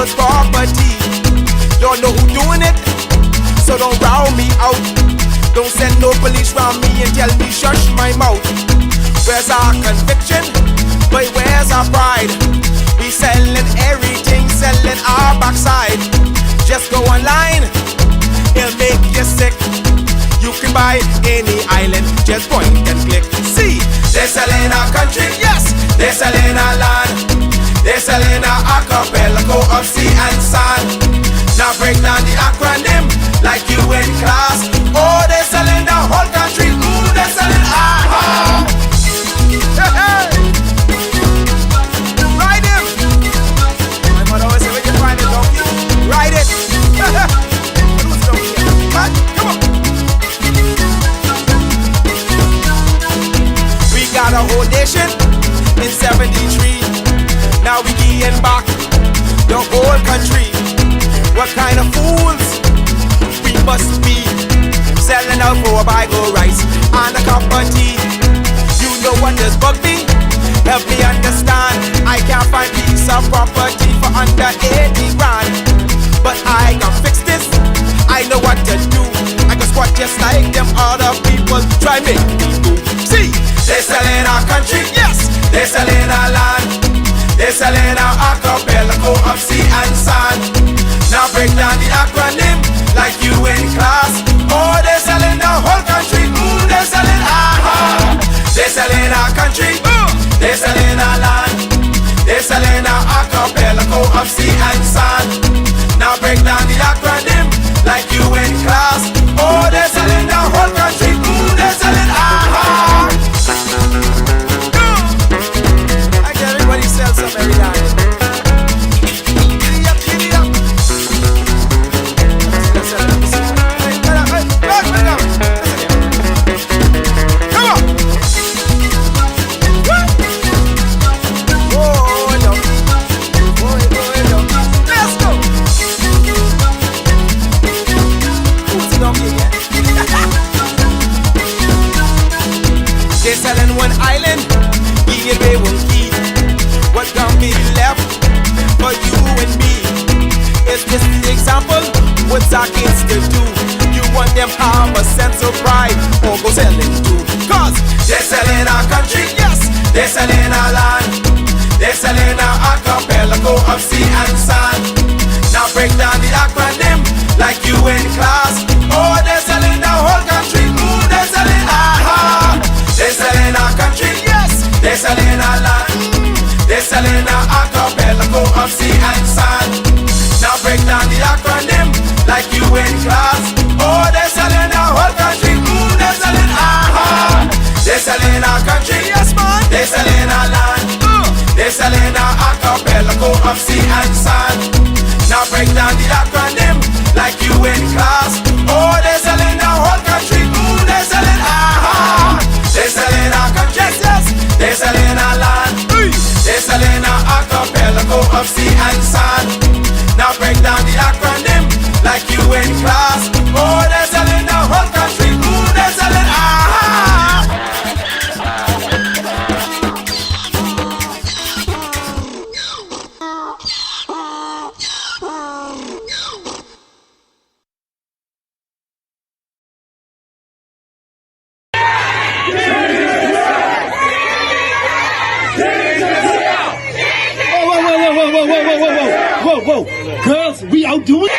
people's property. Don't know who doing it, so don't round me out. Don't send no police round me and tell me shush my mouth. Where's our conviction? But where's our pride? We selling everything, selling our backside. Just go online, it'll make you sick. You can buy any island, just point and click. See, they're selling our country, yes, they're selling our land. They're selling our archipelago of sea and sand. Now break down the acronym like you in class. Oh, they're selling the whole country. Ooh, they're selling our hey, hey. Ride him. My mother always say, where you find a donkey? Ride it. Who's donkey? What? Come on. We got a whole nation in 73. Now we getting back the whole country. What kind of fools we must be, selling out for a bag of rice and a cup of tea. You know what does bug me? Help me understand. I can't find piece of property for under 80 grand. But I can fix this, I know what to do. I can squat just like them other people try make me do. See, they're selling our country, yes, they're selling our land. They're selling our archipelago of sea and sand. Now break down the acronym like you in class. Oh, they're selling the whole country. Ooh, they're selling our they're selling our country. Ooh, they're selling our land. They're selling our archipelago of sea and sand. Now break down the acronym like you in class. Oh, they're selling the whole country. Ooh, they're selling our I get everybody sells some every day. They're selling one island, yeah, they won't keep. What gonna be left for you and me? It's just the example, what's our kids to do? You want them have a sense of pride, or go selling too. Cause they're selling our country, yes, they're selling our land. They're selling our archipelago of sea and sand. Now break down the acronym like you in class. Oh, they're selling the whole country. Ooh, they're selling our they're selling our country, yes, they're selling our land. They're selling our archipelago of sea and sand. Now break down the acronym like you in class. Oh, they're selling our whole country. Ooh, they're selling our they're selling our country, yes man. They're selling our land. They're selling our archipelago of sea and sand. Now break down the acronym like you in class. Oh, they're selling our whole country. Ooh, they're selling our they're selling our country, yes, they're selling our land. They're selling our archipelago of sea and sand. Now break down the acronym like you in class. Oh, they're selling the whole country. Ooh, they're selling Whoa, girls, we outdoing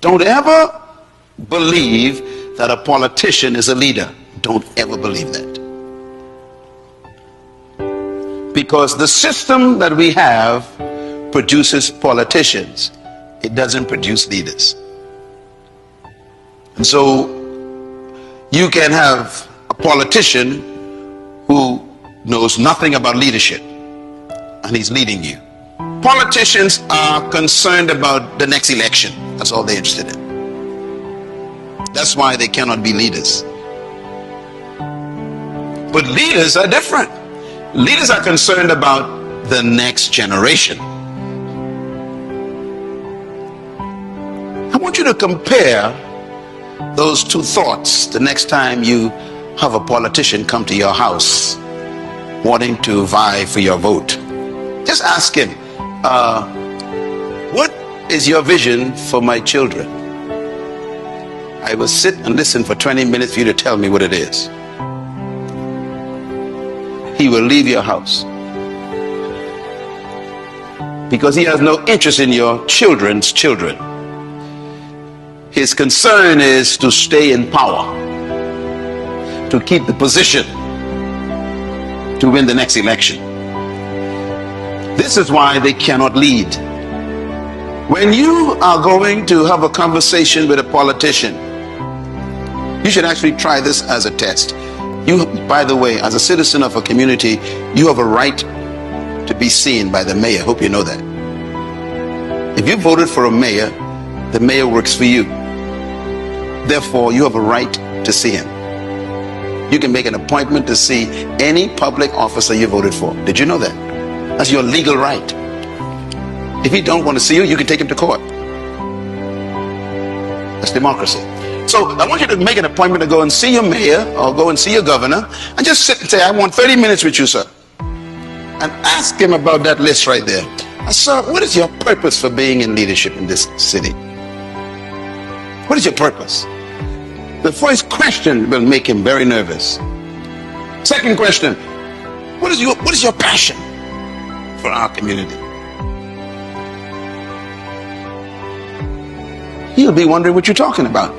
Don't ever believe that a politician is a leader. Don't ever believe that. Because the system that we have produces politicians. It doesn't produce leaders. And so you can have a politician who knows nothing about leadership and he's leading you. Politicians are concerned about the next election. That's all they're interested in. That's why they cannot be leaders. But leaders are different. Leaders are concerned about the next generation. I want you to compare those two thoughts the next time you have a politician come to your house wanting to vie for your vote. Just ask him, what is your vision for my children? I will sit and listen for 20 minutes for you to tell me what it is. He will leave your house because he has no interest in your children's children. His concern is to stay in power, to keep the position, to win the next election. This is why they cannot lead. When you are going to have a conversation with a politician, you should actually try this as a test. You, by the way, as a citizen of a community, you have a right to be seen by the mayor. Hope you know that. If you voted for a mayor, the mayor works for you. Therefore, you have a right to see him. You can make an appointment to see any public officer you voted for. Did you know that? That's your legal right. If he don't want to see you, you can take him to court. That's democracy. So I want you to make an appointment to go and see your mayor or go and see your governor and just sit and say, I want 30 minutes with you, sir. And ask him about that list right there. Sir, what is your purpose for being in leadership in this city? What is your purpose? The first question will make him very nervous. Second question, what is your passion for our community? He'll be wondering what you're talking about.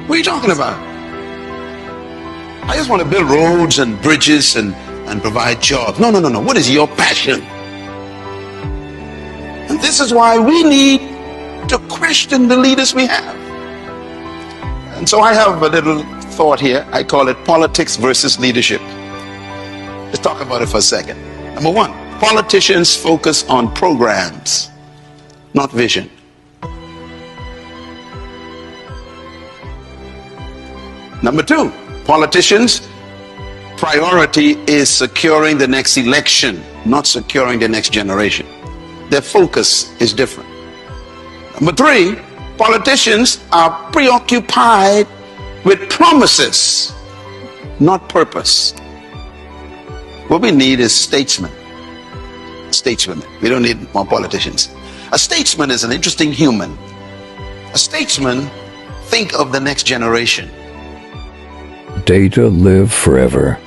What are you talking about? I just want to build roads and bridges and provide jobs. No. What is your passion? And this is why we need to question the leaders we have. And so I have a little thought here. I call it politics versus leadership. Let's talk about it for a second. Number one, politicians focus on programs, not vision. Number two, politicians' priority is securing the next election, not securing the next generation. Their focus is different. Number three, politicians are preoccupied with promises, not purpose. What we need is statesmen. Statesmen. We don't need more politicians. A statesman is an interesting human. A statesman thinks of the next generation. Data live forever.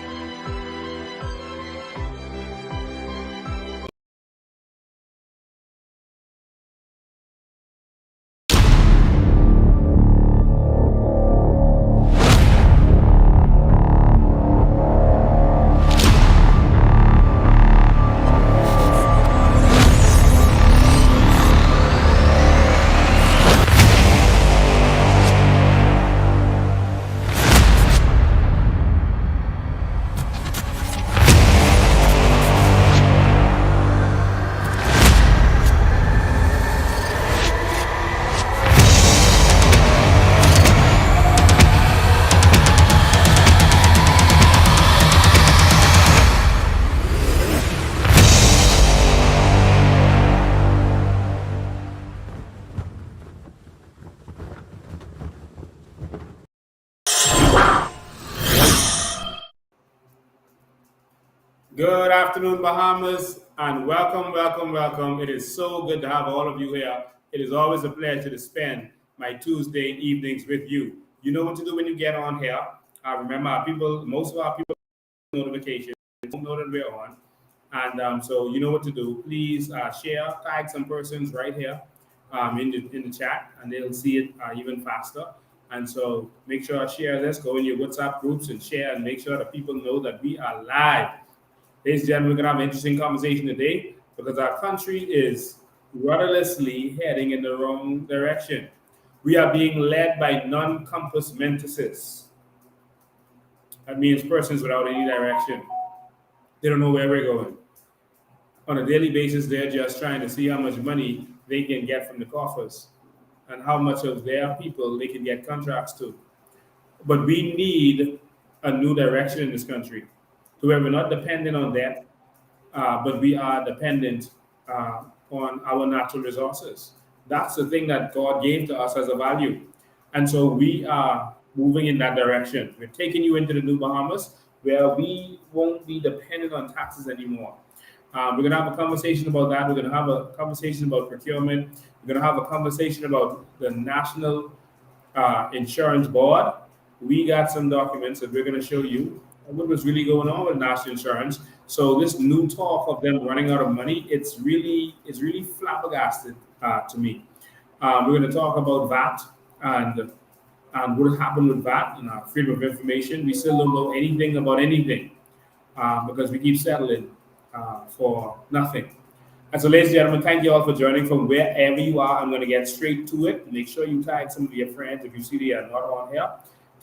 Good afternoon, Bahamas, and welcome. It is so good to have all of you here. It is always a pleasure to spend my Tuesday evenings with you. You know what to do when you get on here. Remember, most of our people notifications don't know that we're on, and so you know what to do. Please share, tag some persons right here. in the chat, and they'll see it even faster. And so make sure to share this, go in your WhatsApp groups and share, and make sure that people know that we are live. Ladies and gentlemen, we're going to have an interesting conversation today because our country is rudderlessly heading in the wrong direction. We are being led by non-compass mentis. That means persons without any direction. They don't know where we're going. On a daily basis, they're just trying to see how much money they can get from the coffers and how much of their people they can get contracts to. But we need a new direction in this country to where we're not dependent on that, but we are dependent on our natural resources. That's the thing that God gave to us as a value. And so we are moving in that direction. We're taking you into the new Bahamas where we won't be dependent on taxes anymore. We're going to have a conversation about that. We're going to have a conversation about procurement. We're going to have a conversation about the National Insurance Board. We got some documents that we're going to show you what was really going on with national insurance. So this new talk of them running out of money, it's really flabbergasted to me. We're going to talk about VAT and what happened with VAT and freedom of information. We still don't know anything about anything because we keep settling for nothing. And so, ladies and gentlemen, thank you all for joining from wherever you are. I'm going to get straight to it. Make sure you tag some of your friends. If you see they are not on here,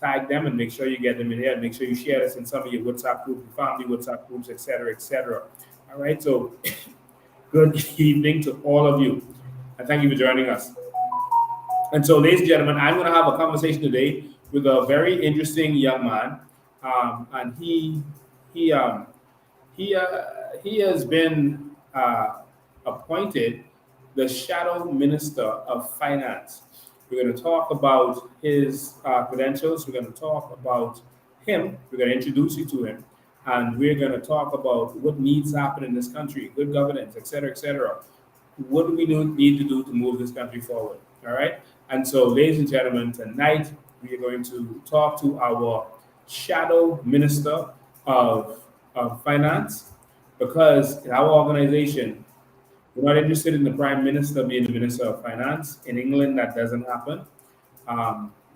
tag them and make sure you get them in here. And make sure you share this in some of your WhatsApp groups, your family WhatsApp groups, etc., etc. All right. So, good evening to all of you, and thank you for joining us. And so, ladies and gentlemen, I'm going to have a conversation today with a very interesting young man, and he has been appointed the Shadow Minister of Finance. We're going to talk about his credentials. We're going to talk about him. We're going to introduce you to him. And we're going to talk about what needs to happen in this country, good governance, et cetera, et cetera. What do we need to do to move this country forward? All right. And so, ladies and gentlemen, tonight we are going to talk to our Shadow Minister of Finance, because in our organization, we're not interested in the Prime Minister being the Minister of Finance. In England, that doesn't happen.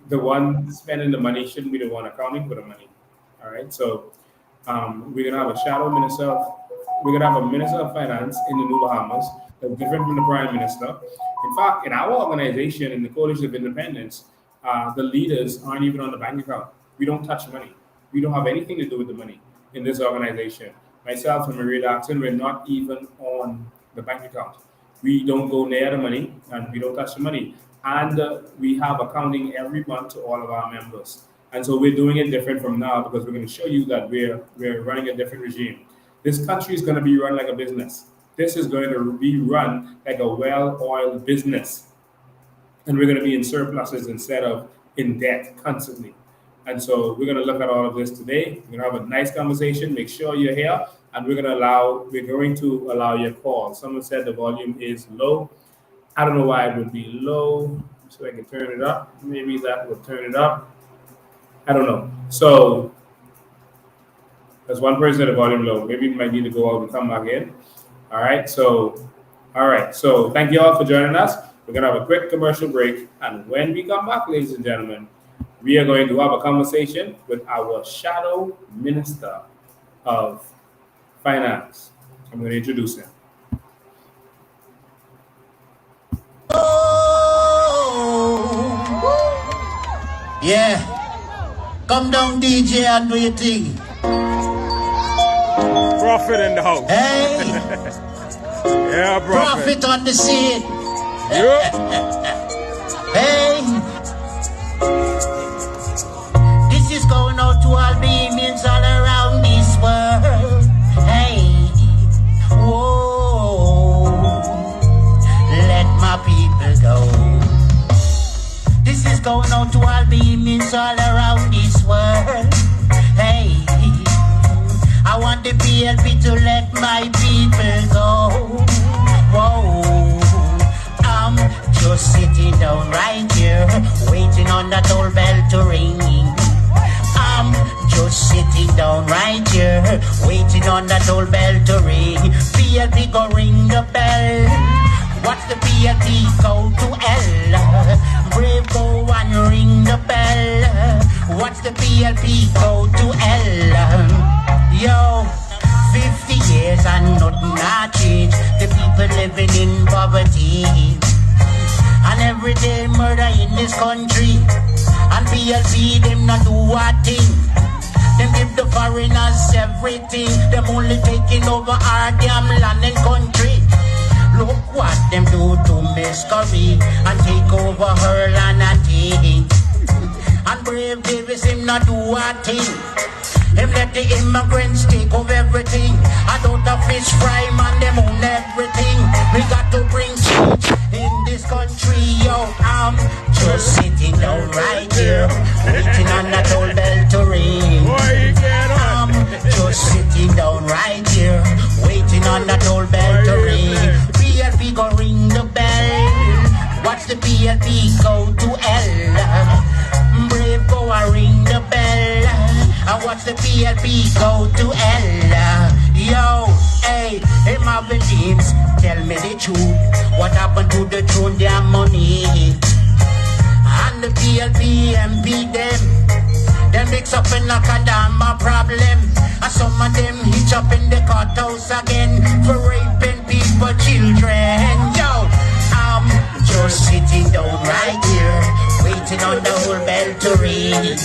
The one spending the money shouldn't be the one accounting for the money. All right. So we're gonna have a shadow minister. We're gonna have a Minister of Finance in the New Bahamas that's different from the Prime Minister. In fact, in our organization, in the Coalition of Independence, the leaders aren't even on the bank account. We don't touch money. We don't have anything to do with the money in this organization. Myself and Maria Daxon, we're not even on the bank account. We don't go near the money and we don't touch the money. And we have accounting every month to all of our members. And so we're doing it different from now because we're going to show you that we're running a different regime. This country is going to be run like a business. This is going to be run like a well-oiled business. And we're going to be in surpluses instead of in debt constantly. And so we're going to look at all of this today. We're going to have a nice conversation. Make sure you're here. And we're going to allow your call. Someone said the volume is low. I don't know why it would be low. So I can turn it up. Maybe that will turn it up. I don't know. So there's one person at the volume low. Maybe we might need to go out and come back in. All right. So thank you all for joining us. We're going to have a quick commercial break. And when we come back, ladies and gentlemen, we are going to have a conversation with our Shadow Minister of Finance. I'm going to introduce him. Yeah. Come down, DJ, and do your thing. Prophet in the house. Hey. Yeah, Prophet on the scene. Yeah. Hey. This is going out to all beings all around this world. Hey. Whoa. Let my people go. This is going out to all beings all around this world. Hey. I want the PLP to let my people go. Whoa. I'm just sitting down right here, waiting on that old bell to ring. I'm just sitting down right here, waiting on that old bell to ring. PLP go ring the bell. What's the PLP? PLP go to hell? Brave, go and ring the bell. Watch the PLP go to hell. Yo, 50 years and nothing not changed. The people living in poverty. And every day murder in this country. And PLP them not do a thing. Them give the foreigners everything. Them only taking over our damn land and country. Look what them do to Miss Curry and take over her land and thing. And Brave Davis him not do a thing. Him let the immigrants take over everything. I don't have fish fry man, them own everything. We got to bring change in this country, yo. I'm just sitting down right here, waiting on that old bell to ring. I'm just sitting down right here, waiting on that old bell to ring. PLP go ring the bell. Watch the PLP go to hell. Brave go and ring the bell. And watch the PLP go to hell. Yo, hey, Marvin James, tell me the truth. What happened to the throne, their money? And the PLP MP them mix up in like a damn problem. And some of them hitch up in the courthouse again for raping people, children. Yo, I'm just sitting down right here, waiting on the whole bell to ring.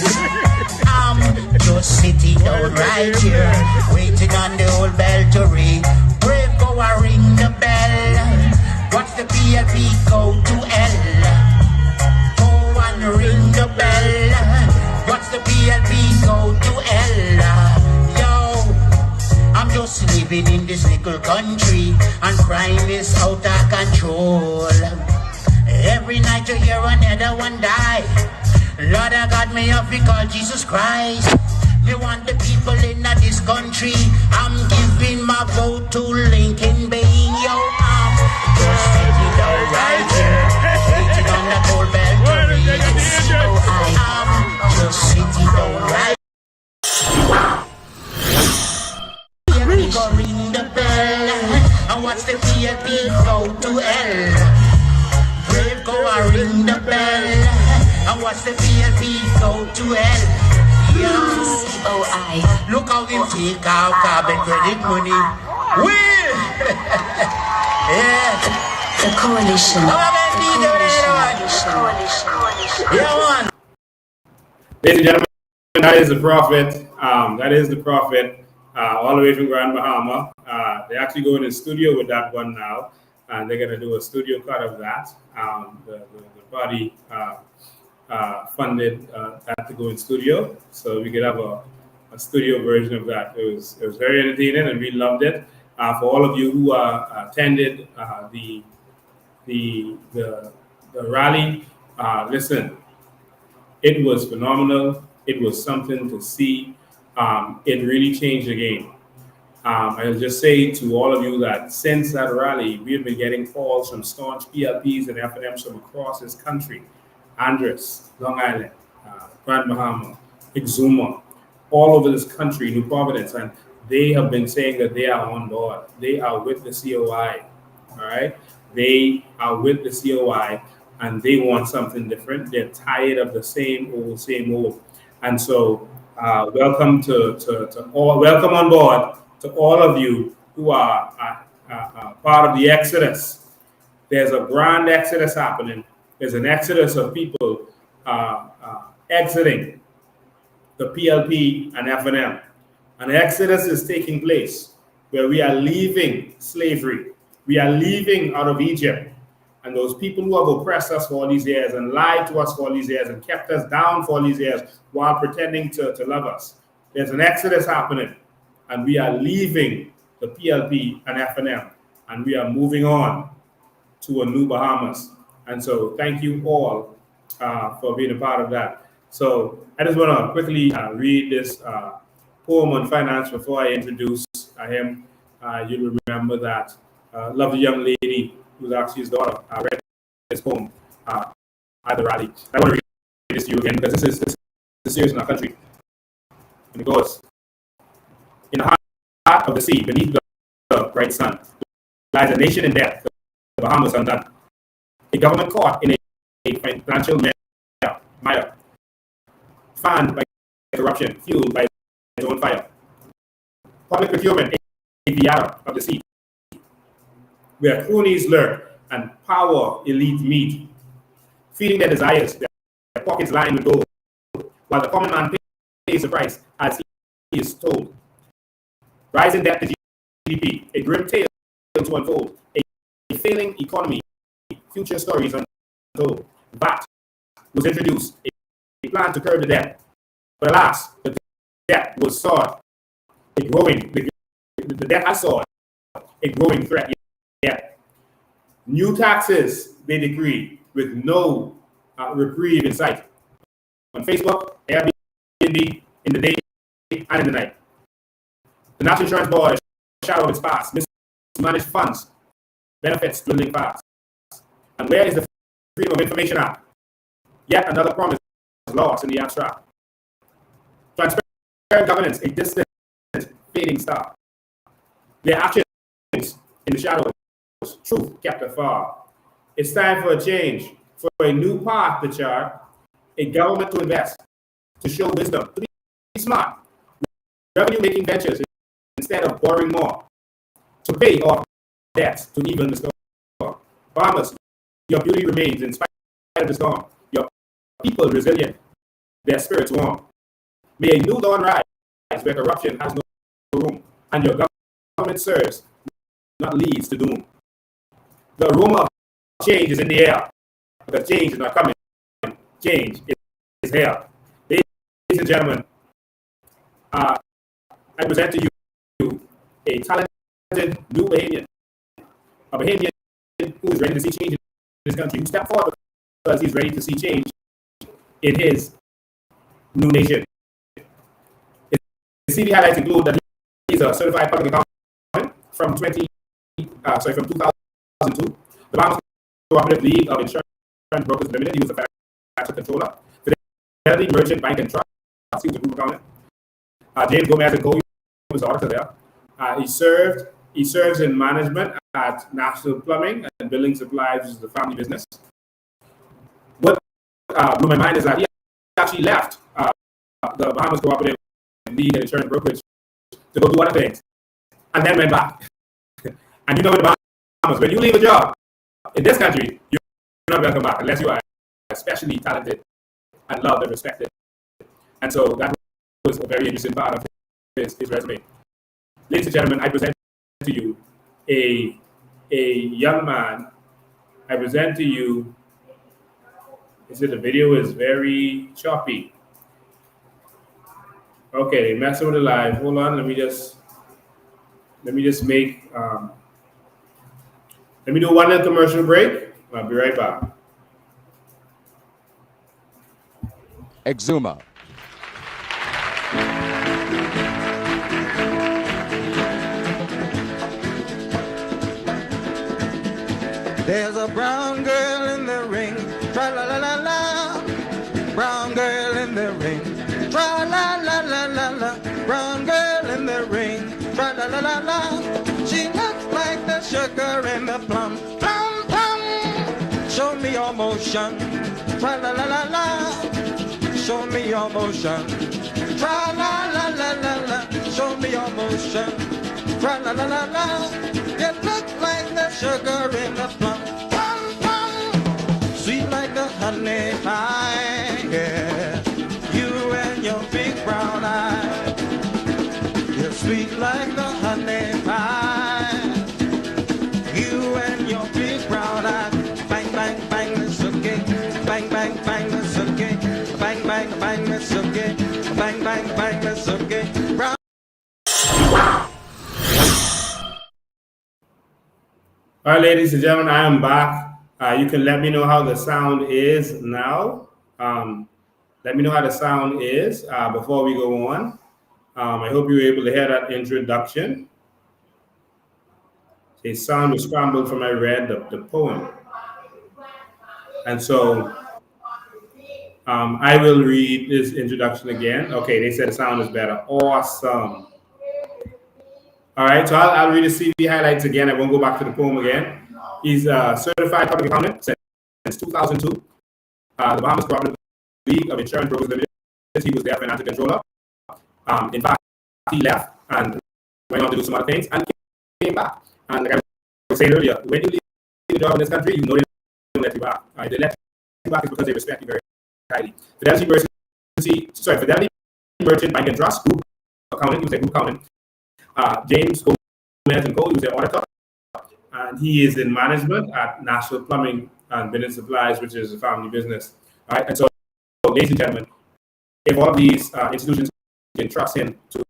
I'm just sitting down right here, waiting on the old bell to ring. Brave go and ring the bell. Watch the PLP go to hell. Go and ring the bell. Watch the PLP go to hell. Yo, I'm just living in this little country, and crime is out of control. Every night you hear another one die. Lord, I got me up because Jesus Christ. Me want the people in this country. I'm giving my vote to Lincoln Bay. Yo, I'm just sitting down right here, waiting on the old bell to ring. I'm just sitting down right here. We go ring the bell and watch the PLP go to hell. Brave go and ring the bell and watch the PLP go to hell. Yo, COI. Look how we take our carbon credit money. Will! Yeah. The coalition. Yeah, man. Ladies and gentlemen, that is the prophet. That is the prophet, all the way from Grand Bahama. They're actually going in studio with that one now, and they're going to do a studio cut of that. The party funded that to go in studio, so we could have a studio version of that. It was very entertaining, and we loved it. For all of you who attended the rally, listen, it was phenomenal. It was something to see. It really changed the game. I'll just say to all of you that since that rally, we have been getting calls from staunch PLPs and FNMs from across this country. Andres, Long Island, Grand Bahama, Exuma, all over this country, New Providence, and they have been saying that they are on board. They are with the COI, all right? They are with the COI, and they want something different. They're tired of the same old. And so, welcome welcome on board to all of you who are part of the Exodus. There's a grand Exodus happening. There's an exodus of people exiting the PLP and FNM. An exodus is taking place where we are leaving slavery. We are leaving out of Egypt. And those people who have oppressed us for all these years and lied to us for all these years and kept us down for all these years while pretending to love us. There's an exodus happening. And we are leaving the PLP and FNM. And we are moving on to a new Bahamas. And so thank you all for being a part of that. So I just want to quickly read this poem on finance before I introduce him. You'll remember that lovely young lady who's actually his daughter read this poem at the rally. I want to read this to you again because this is serious in our country. And it goes, in the heart of the sea, beneath the bright sun, lies a nation in death, the Bahamas undone. A government caught in a financial mire, fanned by corruption, fueled by its own fire. Public procurement, a theater of the sea, where cronies lurk and power elite meet, feeding their desires, their pockets lined with gold, while the common man pays the price as he is told. Rising debt to GDP, a grim tale to unfold, a failing economy, future stories untold. VAT was introduced, a plan to curb the debt. But alas, the debt was sought, the debt has sought a growing threat yet. New taxes they decree with no reprieve in sight. On Facebook, Airbnb, in the day and in the night. The National Insurance Board, a shadow of its past, mismanaged funds, benefits dwindling fast. And where is the Freedom of Information Act? Yet another promise lost in the abstract. Transparent governance, a distant, fading star. Their actions in the shadows, truth kept afar. It's time for a change, for a new path to chart, a government to invest, to show wisdom, to be smart, revenue-making ventures instead of borrowing more, to pay off debts to even the storm. Farmers, your beauty remains in spite of the storm. Your people resilient, their spirits warm. May a new dawn rise where corruption has no room, and your government serves, not leads to doom. The aroma of change is in the air, because change is not coming. Change is here. Ladies and gentlemen, I present to you a talented new Bahamian, a Bahamian who is ready to see change in this country, who stepped forward because he's ready to see change in his new nation. His CV highlights include that he is a certified public accountant from 2002, the Bahamas Cooperative League of Insurance Brokers Limited. He was a financial controller. Fidelity Merchant Bank and Trust. He was a group accountant. James Gomez and Co. was the auditor there. He serves in management at National Plumbing and Building Supplies, which is the family business. What blew my mind is that he actually left the Bahamas Cooperative League and Insurance Brokerage to go do other things, and then went back. And you know, in the Bahamas, when you leave a job in this country, you're not going to come back unless you are especially talented and loved and respected. And so that was a very interesting part of his resume. Ladies and gentlemen, I present to you a young man. I present to you. The video is very choppy. Okay, messing with the live. Hold on, let me just make let me do one little commercial break. I'll be right back. Exuma. There's a brown girl in the ring, tra la la la la. Brown girl in the ring, tra la la la la la. Brown girl in the ring, tra la la la la. She looks like the sugar in the plum, plum plum. Show me your motion, tra la la la la. Show me your motion, tra la la la la la. Show me your motion, tra la la la la. You look like the sugar in the plum, plum plum. Sweet like the honey pie, yeah. You and your big brown eyes. You're sweet like the honey pie. You and your big brown eyes. Bang bang bang, it's okay. Bang bang bang, it's okay. Bang bang bang, it's okay. Bang bang bang, it's okay. Brown. All right, ladies and gentlemen, I am back. You can let me know how the sound is now. Let me know how the sound is before we go on. I hope you were able to hear that introduction. The sound was scrambled from I read the poem. And so I will read this introduction again. Okay, they said the sound is better. Awesome. All right, so I'll read the CV highlights again. I won't go back to the poem again. He's a certified public accountant 2002. The Bahamas Cooperative League of Insurance Brokers Limited, he was their financial controller. In fact, he left and went on to do some other things and came back. And like I was saying earlier, when you leave a job in this country, you know they don't let you back. They let you back is because they respect you very highly. Fidelity Merchant Bank and Trust Group Accountant, he was a group accountant. James Gomez and Co, he was their auditor. And he is in management at National Plumbing and Building Supplies, which is a family business. All right, and so, ladies and gentlemen, if all of these institutions can trust him to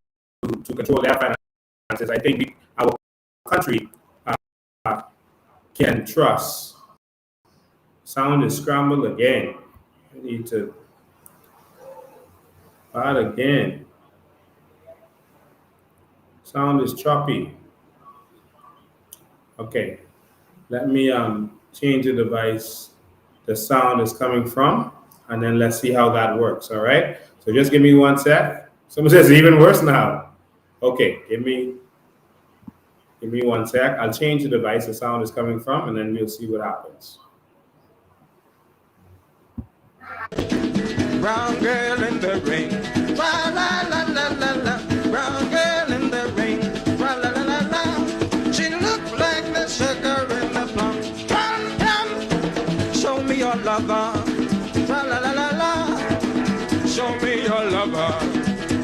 control their finances, I think our country can trust. Sound is scrambled again. I need to start again. Sound is choppy. Okay, let me change the device the sound is coming from, and then let's see how that works. All right, so just give me 1 sec. Someone says it's even worse now. Okay, give me 1 sec. I'll change the device the sound is coming from, and then we'll see what happens. Brown girl in the ring, la la la la la la. Brown girl in the ring, la la la la la. She looked like the sugar in the plum. Plum plum. Show me your lover, la la la la la. Show me your lover,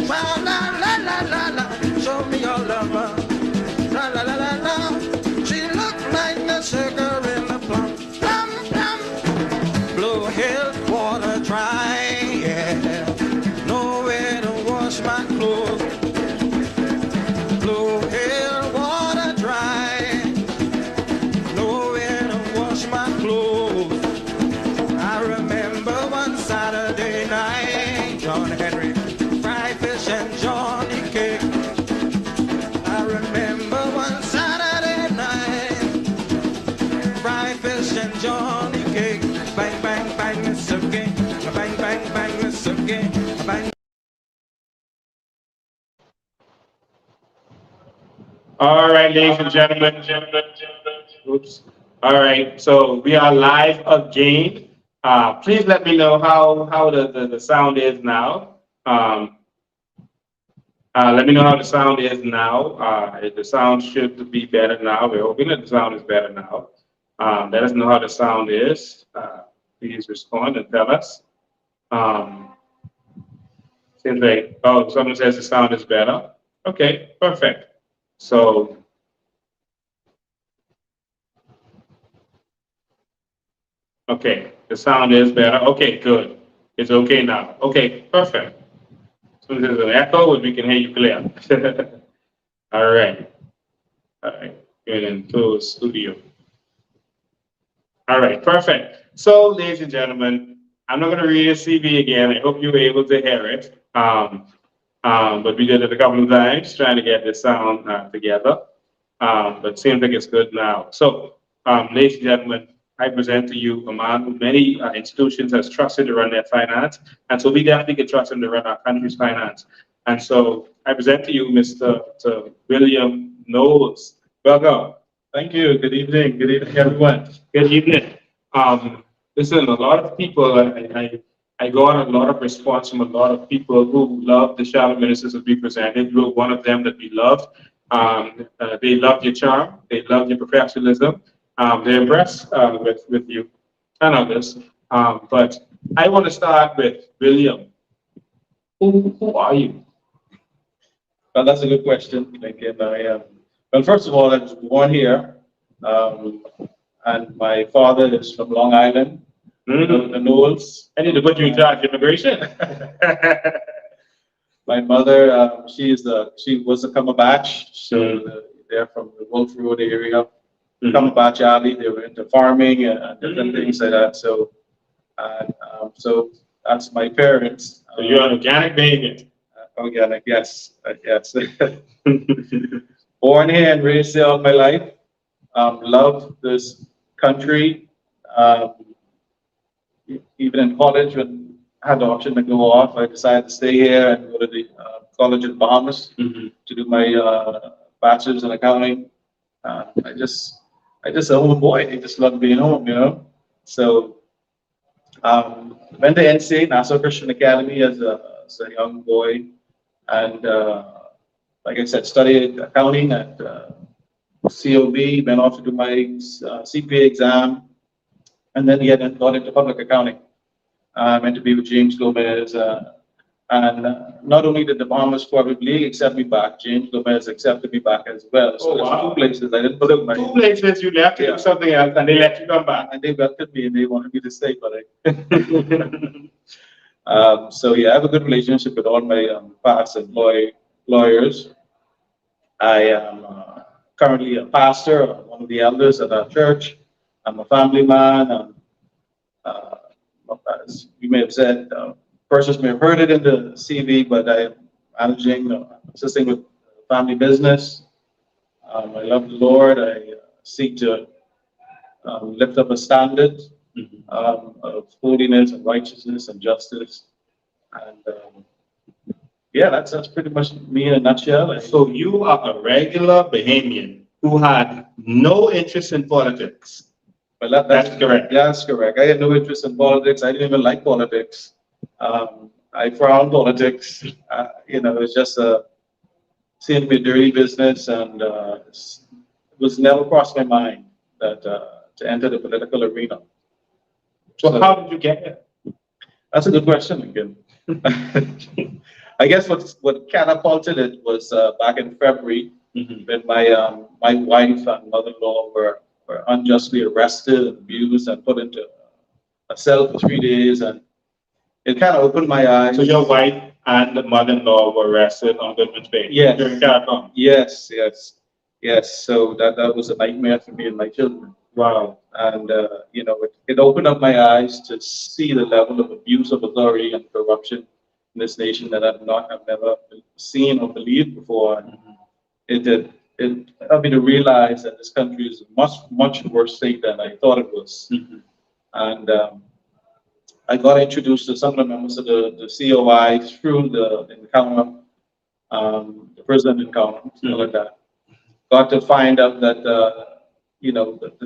la la la la la la. Show me your lover, la la la la la. She looked like the sugar in the plum. Plum plum. Blue hill water dry. Nowhere to wash my clothes. Blue hill water dry. Nowhere to wash my clothes. I remember one Saturday night, John Henry, fried fish and Johnny cake. I remember one Saturday night, fried fish and Johnny cake. Bang bang bang, it's okay. Bang bang bang, it's okay. Bang. All right, ladies and gentlemen. Oops. All right, so we are live again. Please let me know how the sound is now. Let me know how the sound is now. The sound should be better now. We're hoping that the sound is better now. Let us know how the sound is. Please respond and tell us. Seems like, someone says the sound is better. Okay, perfect. So, okay, the sound is better. Okay, good. It's okay now. Okay, perfect. So there's an echo, but we can hear you clear. All right. All right. Good into the studio. All right, perfect. So, ladies and gentlemen, I'm not going to read your CV again. I hope you were able to hear it. But we did it a couple of times trying to get this sound together. But it seems like it's good now. So, ladies and gentlemen, I present to you a man who many institutions has trusted to run their finance. And so we definitely can trust him to run our country's finance. And so I present to you Mr. William Knowles. Welcome. Thank you. Good evening. Good evening, everyone. Good evening. Listen, a lot of people, I got a lot of response from a lot of people who love the shadow ministers that we presented. You were one of them that we loved. They loved your charm. They loved your professionalism. They're impressed with you and others. But I want to start with William. Who are you? Well, that's a good question. Well, first of all, I was born here, and my father is from Long Island, the Knowles. I need to put you in charge of immigration. My mother, she was a Cumberbatch, so they're from the Wolf Road area. Cumberbatch Alley, they were into farming and different things like that. So, so that's my parents. So you're an organic baby. Organic, yes, yes. Born here and raised here all my life. Love this country. Even in college, when I had the option to go off, I decided to stay here and go to the college in Bahamas to do my bachelor's in accounting. I just a home boy. I just love being home, you know. So Went to NCA, Nassau Christian Academy, as a young boy. And like I said, studied accounting at COB, went off to do my CPA exam. And then got into public accounting. Went to be with James Gomez. And not only did the Bahamas Public League accept me back, James Gomez accepted me back as well. So there's two places I didn't put in my... Two places you left to do something else and they let you come back. And they welcomed me and they wanted me to stay, but so yeah, I have a good relationship with all my past lawyers. I am currently a pastor, one of the elders at our church. I'm a family man. As you may have said, persons may have heard it in the CV, but I am managing, assisting with family business. I love the Lord. I seek to lift up a standard of holiness and righteousness and justice. And yeah, that's pretty much me in a nutshell. So you are a regular Bahamian who had no interest in politics. Well, that's correct. Yeah, that's correct. I had no interest in politics. I didn't even like politics. I frowned politics. It was just seemed to be a dirty business, and it was never crossed my mind that to enter the political arena. So how did you get here? That's a good question, again. I guess what catapulted it was back in February when my wife and mother-in-law were unjustly arrested, abused, and put into a cell for 3 days, and it kind of opened my eyes. So your wife and the mother-in-law were arrested on Goodman's Bay. Yes. During Caracom. Yes. So that was a nightmare for me and my children. Wow. And it opened up my eyes to see the level of abuse of authority and corruption in this nation that I've never seen or believed before. And it helped me to realize that this country is a much worse state than I thought it was. And I got introduced to some of the members of the COI through the encounter, the prison encounter, something like that. Got to find out that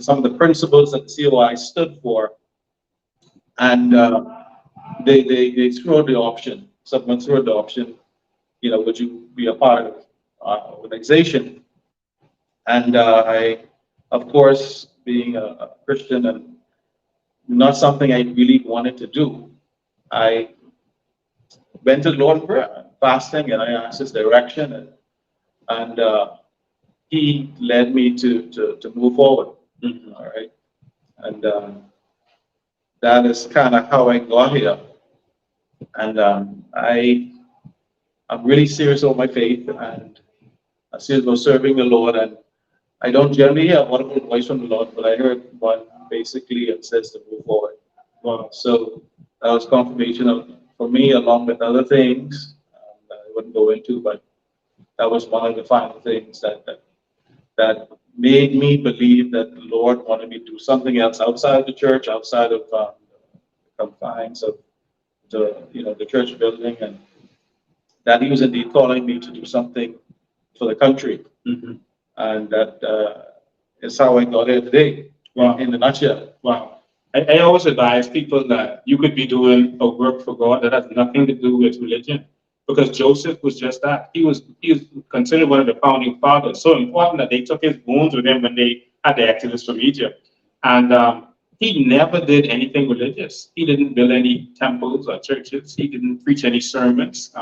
some of the principles that the COI stood for, and they threw out the option. Someone threw out the option. Would you be a part of our organization? And I, of course, being a Christian and not something I really wanted to do, I went to the Lord in prayer, fasting, and I asked His direction, and He led me to move forward. All right, and that is kind of how I got here. And I'm really serious about my faith, and I'm serious about serving the Lord. And I don't generally hear a audible voice from the Lord, but I heard one basically that says to move forward. Wow. So that was confirmation for me, along with other things that I wouldn't go into, but that was one of the final things that made me believe that the Lord wanted me to do something else outside the church, outside of the confines of the church building, and that He was indeed calling me to do something for the country. And that is how I got here today. Wow. In a nutshell. Wow. I always advise people that you could be doing a work for God that has nothing to do with religion, because Joseph was just that. He was considered one of the founding fathers. So important that they took his bones with him when they had the exodus from Egypt. And he never did anything religious. He didn't build any temples or churches. He didn't preach any sermons.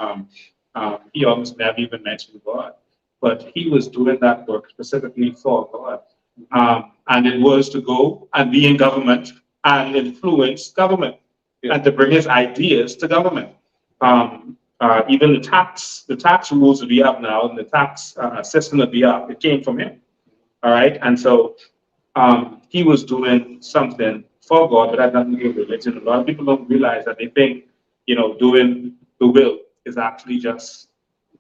He almost never even mentioned God. But he was doing that work specifically for God. And it was to go and be in government and influence government, and to bring his ideas to government. Even the tax rules that we have now, and the tax system that we have, it came from him. All right, and so he was doing something for God, but that doesn't give religion. A lot of people don't realize that. They think, doing the will is actually just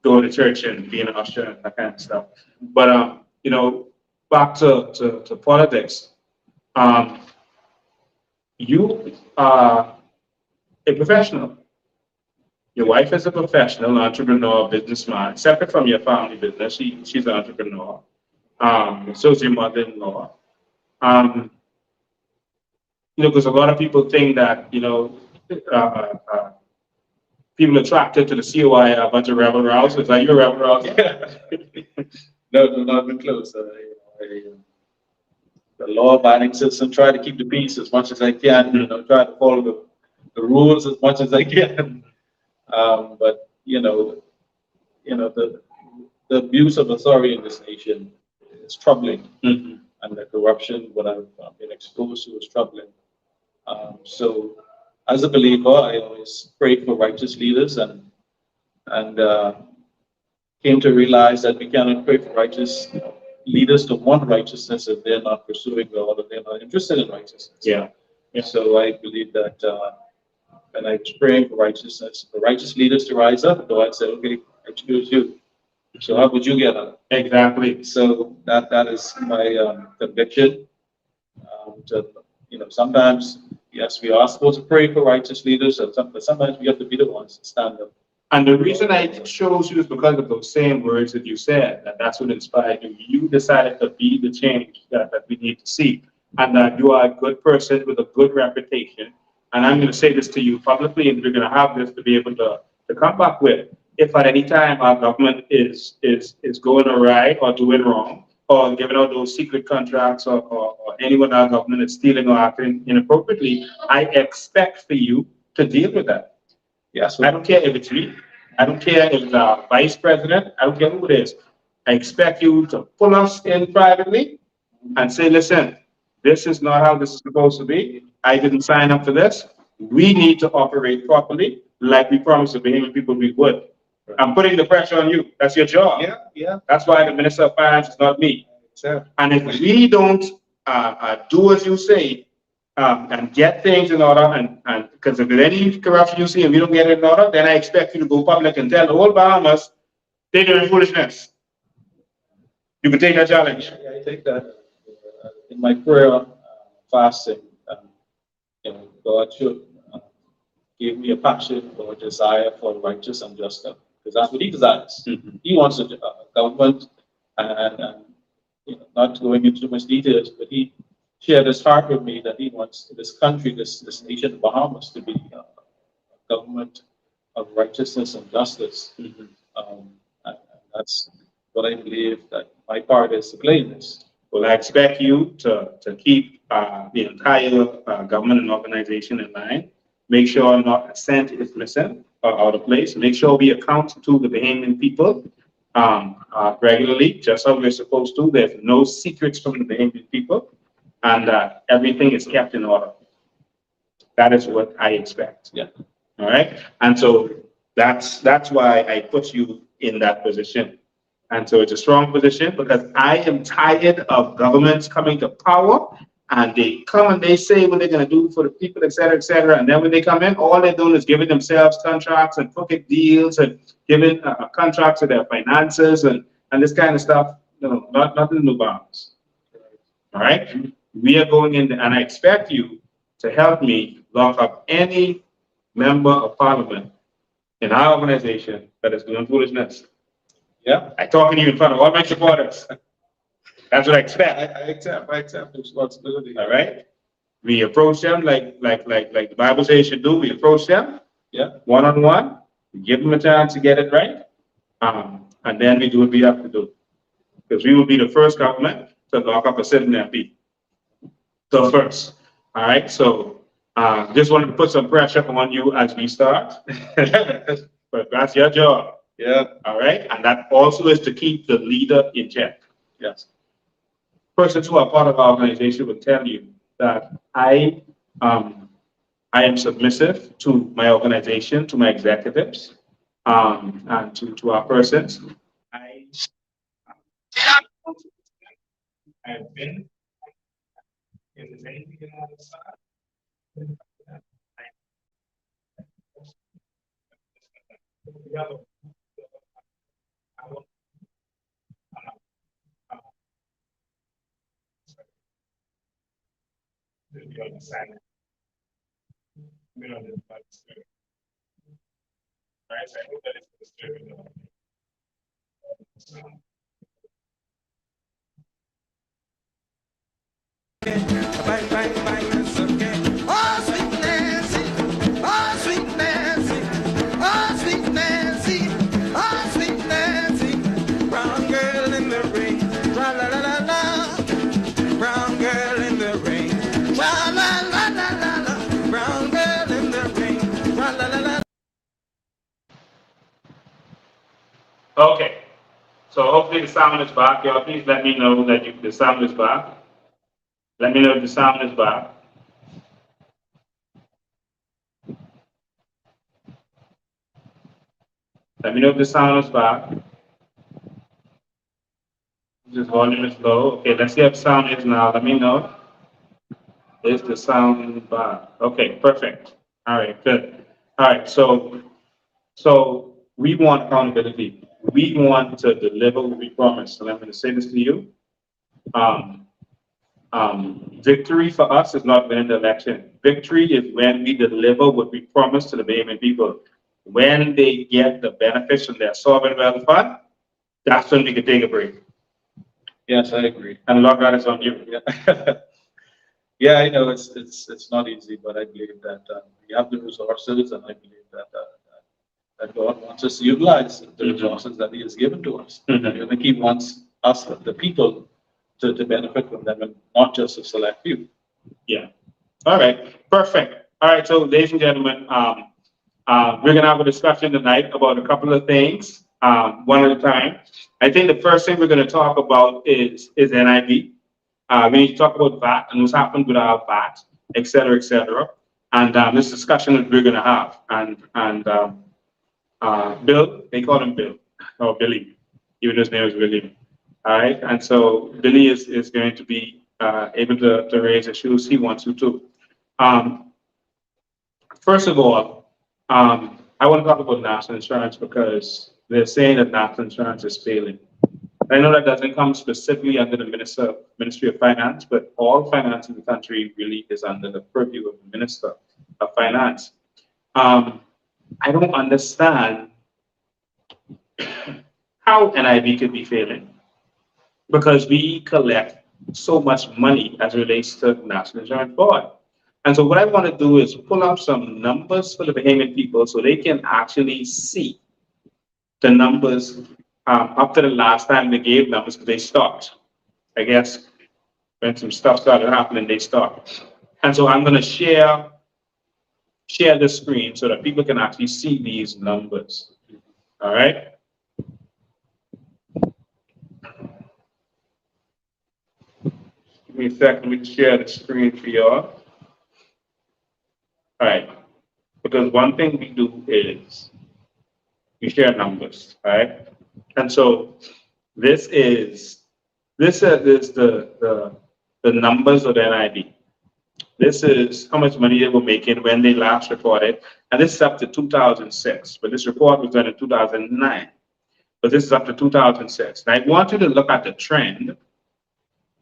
going to church and being an usher and that kind of stuff. But back to politics. You are a professional. Your wife is a professional, entrepreneur, businessman, separate from your family business. She's an entrepreneur. So is your mother-in-law. because a lot of people think that, people attracted to the COI are a bunch of rebel rousers. Are you a rebel rouser? No, not even close. The law-abiding citizen, try to keep the peace as much as I can. Try to follow the rules as much as I can. But the abuse of authority in this nation is troubling, and the corruption, what I've been exposed to, is troubling. So, as a believer, I always pray for righteous leaders, and came to realize that we cannot pray for righteous leaders to want righteousness if they're not pursuing God, or they're not interested in righteousness. Yeah. So I believe that when I was praying for righteousness, for righteous leaders to rise up, God said, "Okay, I choose you. So how would you get up?" Exactly. So that is my conviction. Sometimes, yes, we are supposed to pray for righteous leaders, but sometimes we have to be the ones to stand up. And the reason I chose you is because of those same words that you said, that that's what inspired you. You decided to be the change that we need to see, and that you are a good person with a good reputation. And I'm going to say this to you publicly, and we're going to have this to be able to come back with. If at any time our government is going awry or doing wrong, or giving out those secret contracts, or anyone in our government is stealing or acting inappropriately, I expect for you to deal with that. Yes, I don't care if it's me. I don't care if it's our vice president. I don't care who it is. I expect you to pull us in privately and say, "Listen, this is not how this is supposed to be. I didn't sign up for this. We need to operate properly like we promised the Bahamian people we would." I'm putting the pressure on you. That's your job. Yeah. That's why the Minister of Finance is not me. Sure. And if we don't do as you say, and get things in order, and because if there's any corruption you see and we don't get it in order, then I expect you to go public and tell the whole Bahamas they're doing foolishness. You can take that challenge. Yeah, I take that. In my prayer, fasting, God should give me a passion or a desire for righteous and justice, because that's what He desires. He wants a government, and not going into too much details, but He shared His heart with me that He wants this country, this nation, Bahamas, to be a government of righteousness and justice. And that's what I believe that my part is to play in this. Well, I expect you to keep the entire government and organization in line. Make sure not a cent is missing or out of place. Make sure we account to the Bahamian people regularly, just how we're supposed to. There's no secrets from the Bahamian people, and everything is kept in order. That is what I expect. Yeah. All right. And so that's why I put you in that position. And so it's a strong position, because I am tired of governments coming to power, and they come and they say what they're going to do for the people, et cetera, et cetera. And then when they come in, all they're doing is giving themselves contracts and crooked deals, and giving contracts to their finances and this kind of stuff. No, nothing in the bounds. All right. We are going in, and I expect you to help me lock up any member of parliament in our organization that is doing foolishness. Yeah. I talking to you in front of all my supporters. That's what I expect. I accept the responsibility. All right. We approach them like the Bible says you should do. We approach them. Yeah. One-on-one. We give them a chance to get it right. And then we do what we have to do. Because we will be the first government to lock up a sitting MP. So first. All right. So just wanted to put some pressure on you as we start. But that's your job. Yeah. All right. And that also is to keep the leader in check. Yes. Persons who are part of our organization will tell you that I am submissive to my organization, to my executives, and to our persons. I've been in the same Right, so I hope that it's disturbing. Bye, bye, bye, it's okay. Okay. So hopefully the sound is back. Y'all please let me know that the sound is back. Let me know if the sound is back. Let me know if the sound is back. This volume is low. Okay, let's see if sound is now. Let me know. Is the sound back? Okay, perfect. All right, good. All right, so we want accountability. We want to deliver what we promise. And I'm going to say this to you. Victory for us is not winning the election. Victory is when we deliver what we promise to the Bahamian people. When they get the benefits from their sovereign wealth fund, that's when we can take a break. Yes, I agree. And a lot of that is on you. Yeah. Yeah, I know it's not easy, but I believe that we have the resources, and I believe that God wants us to utilize the resources that He has given to us. And I think He wants us, the people, to benefit from them, and not just a select few. Yeah. All right. Perfect. All right. So, ladies and gentlemen, we're gonna have a discussion tonight about a couple of things, one at a time. I think the first thing we're gonna talk about is NIV. We need to talk about VAT and what's happened with our VAT, et cetera, et cetera. And this discussion that we're gonna have. And Bill, they call him Bill or Billy, even though his name is William. All right. And so Billy is going to be able to raise issues he wants to too. First of all, I want to talk about national insurance because they're saying that national insurance is failing. I know that doesn't come specifically under the Ministry of Finance, but all finance in the country really is under the purview of the Minister of Finance. I don't understand how NIB could be failing because we collect so much money as it relates to the National Insurance Board. And so what I want to do is pull up some numbers for the Bahamian people so they can actually see the numbers up to the last time they gave numbers, because they stopped. I guess when some stuff started happening, they stopped. And so I'm going to share the screen so that people can actually see these numbers. All right. Give me a second. Let me share the screen for y'all. All right. Because one thing we do is we share numbers. All right. And so this is the numbers of the NID. This is how much money they were making when they last reported. And this is up to 2006. But this report was done in 2009. But this is up to 2006. And I want you to look at the trend.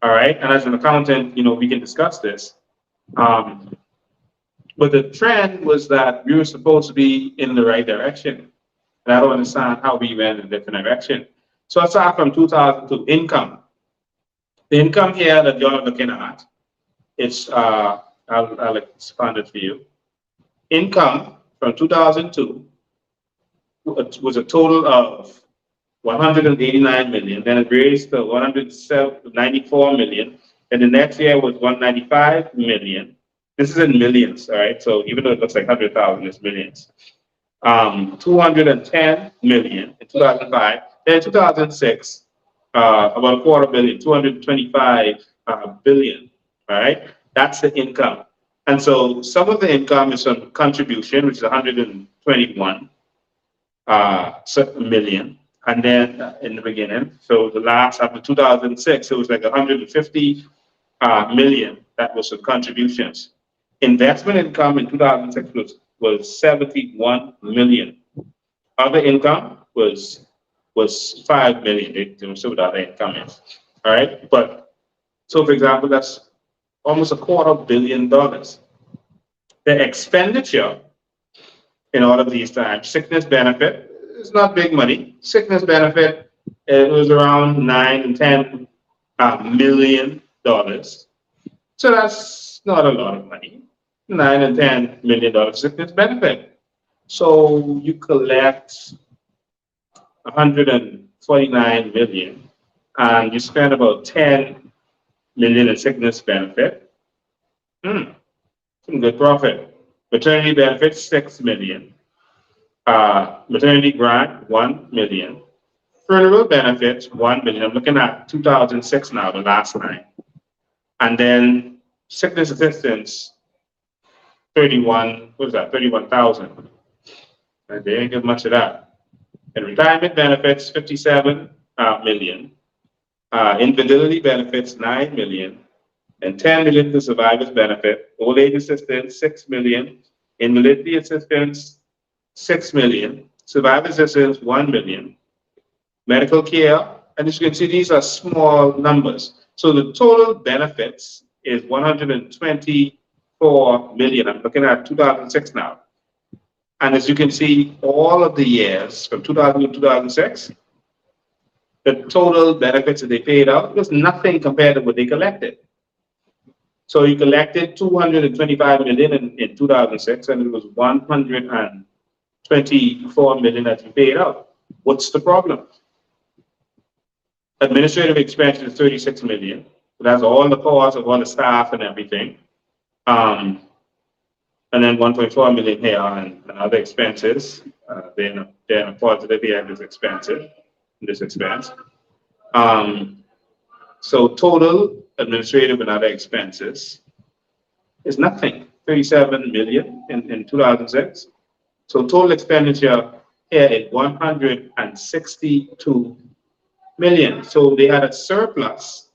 All right. And as an accountant, we can discuss this. But the trend was that we were supposed to be in the right direction. And I don't understand how we went in a different direction. So let's start from 2002. Income. The income here that you're looking at, it's, I'll expand it for you. Income from 2002 was a total of 189 million. Then it raised to 194 million. And the next year was 195 million. This is in millions, all right? So even though it looks like 100,000, it's millions. 210 million in 2005. Then in 2006, about a quarter billion, 225 billion, all right? That's the income. And so some of the income is from contribution, which is 121 million. And then in the beginning, so the last, after 2006, it was like 150 million that was from contributions. Investment income in 2006 was 71 million. Other income was 5 million. They don't show what other income is. All right. But so for example, that's almost $250 million. The expenditure in all of these times, sickness benefit is not big money. Sickness benefit, it was around $9 and $10 million. So that's not a lot of money. $9 and $10 million sickness benefit. So you collect 149 million and you spend about 10 million in sickness benefit. Some good profit. Maternity benefit, 6 million. Maternity grant, 1 million. Federal benefits, 1 million. I'm looking at 2006 now, the last line. And then sickness assistance, 31,000. And they didn't give much of that. And retirement benefits, 57 million. Infidelity benefits, 9 million. And 10 million to survivors benefit. Old age assistance, 6 million. Invalidity assistance, 6 million. Survivor assistance, 1 million. Medical care, and as you can see, these are small numbers. So the total benefits is 124 million. I'm looking at 2006 now. And as you can see, all of the years from 2000 to 2006, the total benefits that they paid out was nothing compared to what they collected. So you collected 225 million in 2006, and it was 124 million that you paid out. What's the problem? Administrative expenses is 36 million. So that's all the costs of all the staff and everything. And then 1.4 million here and other expenses. Then a positive here, this expense. So total administrative and other expenses is nothing, 37 million in 2006. So total expenditure here is 162 million. So they had a surplus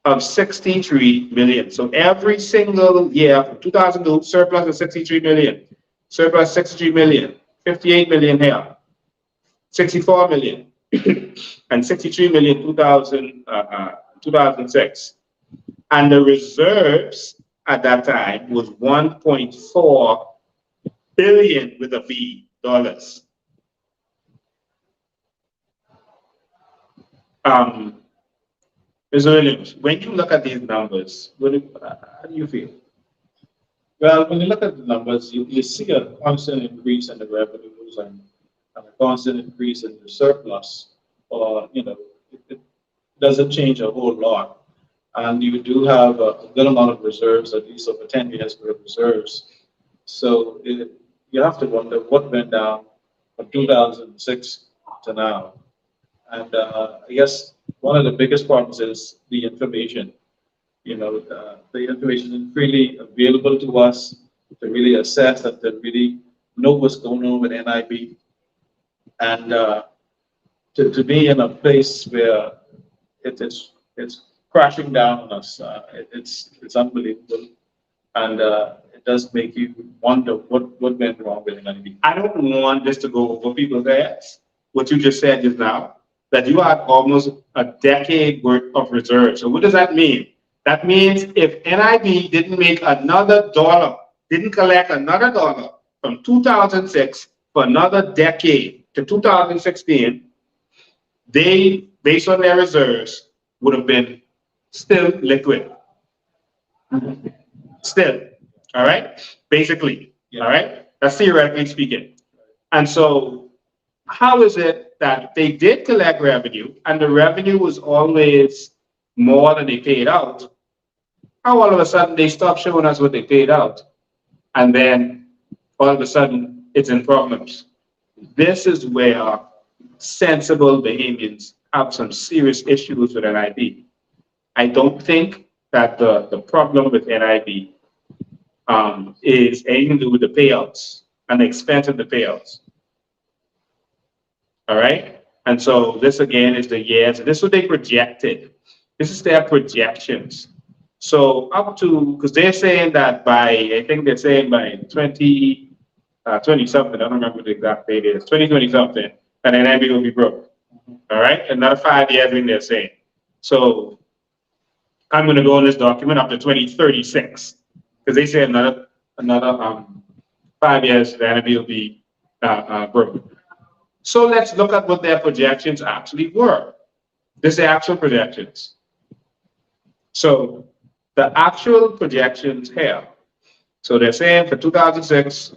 of 63 million. So every single year from 2002, surplus of 63 million, surplus 63 million, 58 million here, 64 million, and 63 million 2006. And the reserves at that time was 1.4 billion with a B dollars. Mr. Williams, when you look at these numbers, how do you feel? Well, when you look at the numbers, you see a constant increase in the revenues and a constant increase in the surplus. It doesn't change a whole lot. And you do have a good amount of reserves, at least over 10 years worth of reserves. So you have to wonder what went down from 2006 to now. And I guess one of the biggest problems is the information. The information is freely available to us to really assess and to really know what's going on with NIB. And to be in a place where it's crashing down on us, it's unbelievable. And it does make you wonder what went wrong with NIB. I don't want this to go over people's heads, what you just said just now, that you had almost a decade worth of reserves. So what does that mean? That means if NIB didn't make another dollar, didn't collect another dollar from 2006 for another decade to 2016, they, based on their reserves, would have been still liquid. Still, all right? Basically, all right? That's theoretically speaking. And so how is it that they did collect revenue and the revenue was always more than they paid out? How all of a sudden they stopped showing us what they paid out? And then all of a sudden it's in problems. This is where sensible Bahamians have some serious issues with NIB. I don't think that the problem with NIB is anything to do with the payouts and the expense of the payouts. All right. And so this again is the years. This is what they projected. This is their projections. So up to, because they're saying that by, I think they're saying by 20 something, I don't remember what the exact date is, 2020 something, and then NIB will be broke. All right. Another 5 years in they're saying. So I'm going to go on this document up to 2036 because they say another 5 years, the NIB will be broke. So let's look at what their projections actually were. This is the actual projections. So the actual projections here. So they're saying for 2006,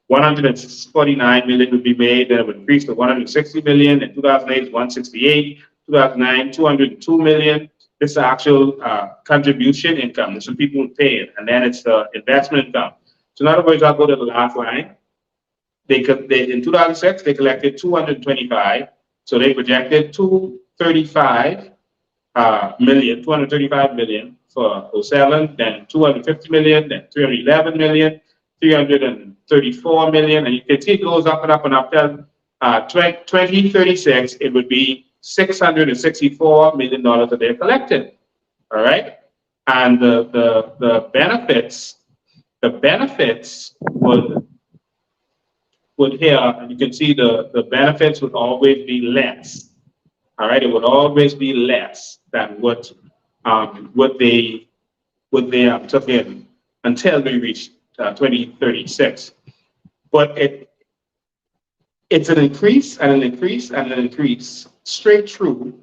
149 million would be made, then it would increase to 160 million. In 2008, 168. 2009, 202 million. This is the actual contribution income. This is what people would pay, and then it's the investment income. So in other words, I'll go to the last line. in 2006 they collected 225, so they projected 235 million, 235 million for 07, then 250 million, then 311 million, 334 million, and you can see it goes up and up and up till 2036, it would be $664 million that they're collected. All right, and the benefits would here, and you can see the benefits would always be less. All right, it would always be less than what they took in until we reach 2036. But it's an increase and an increase and an increase straight through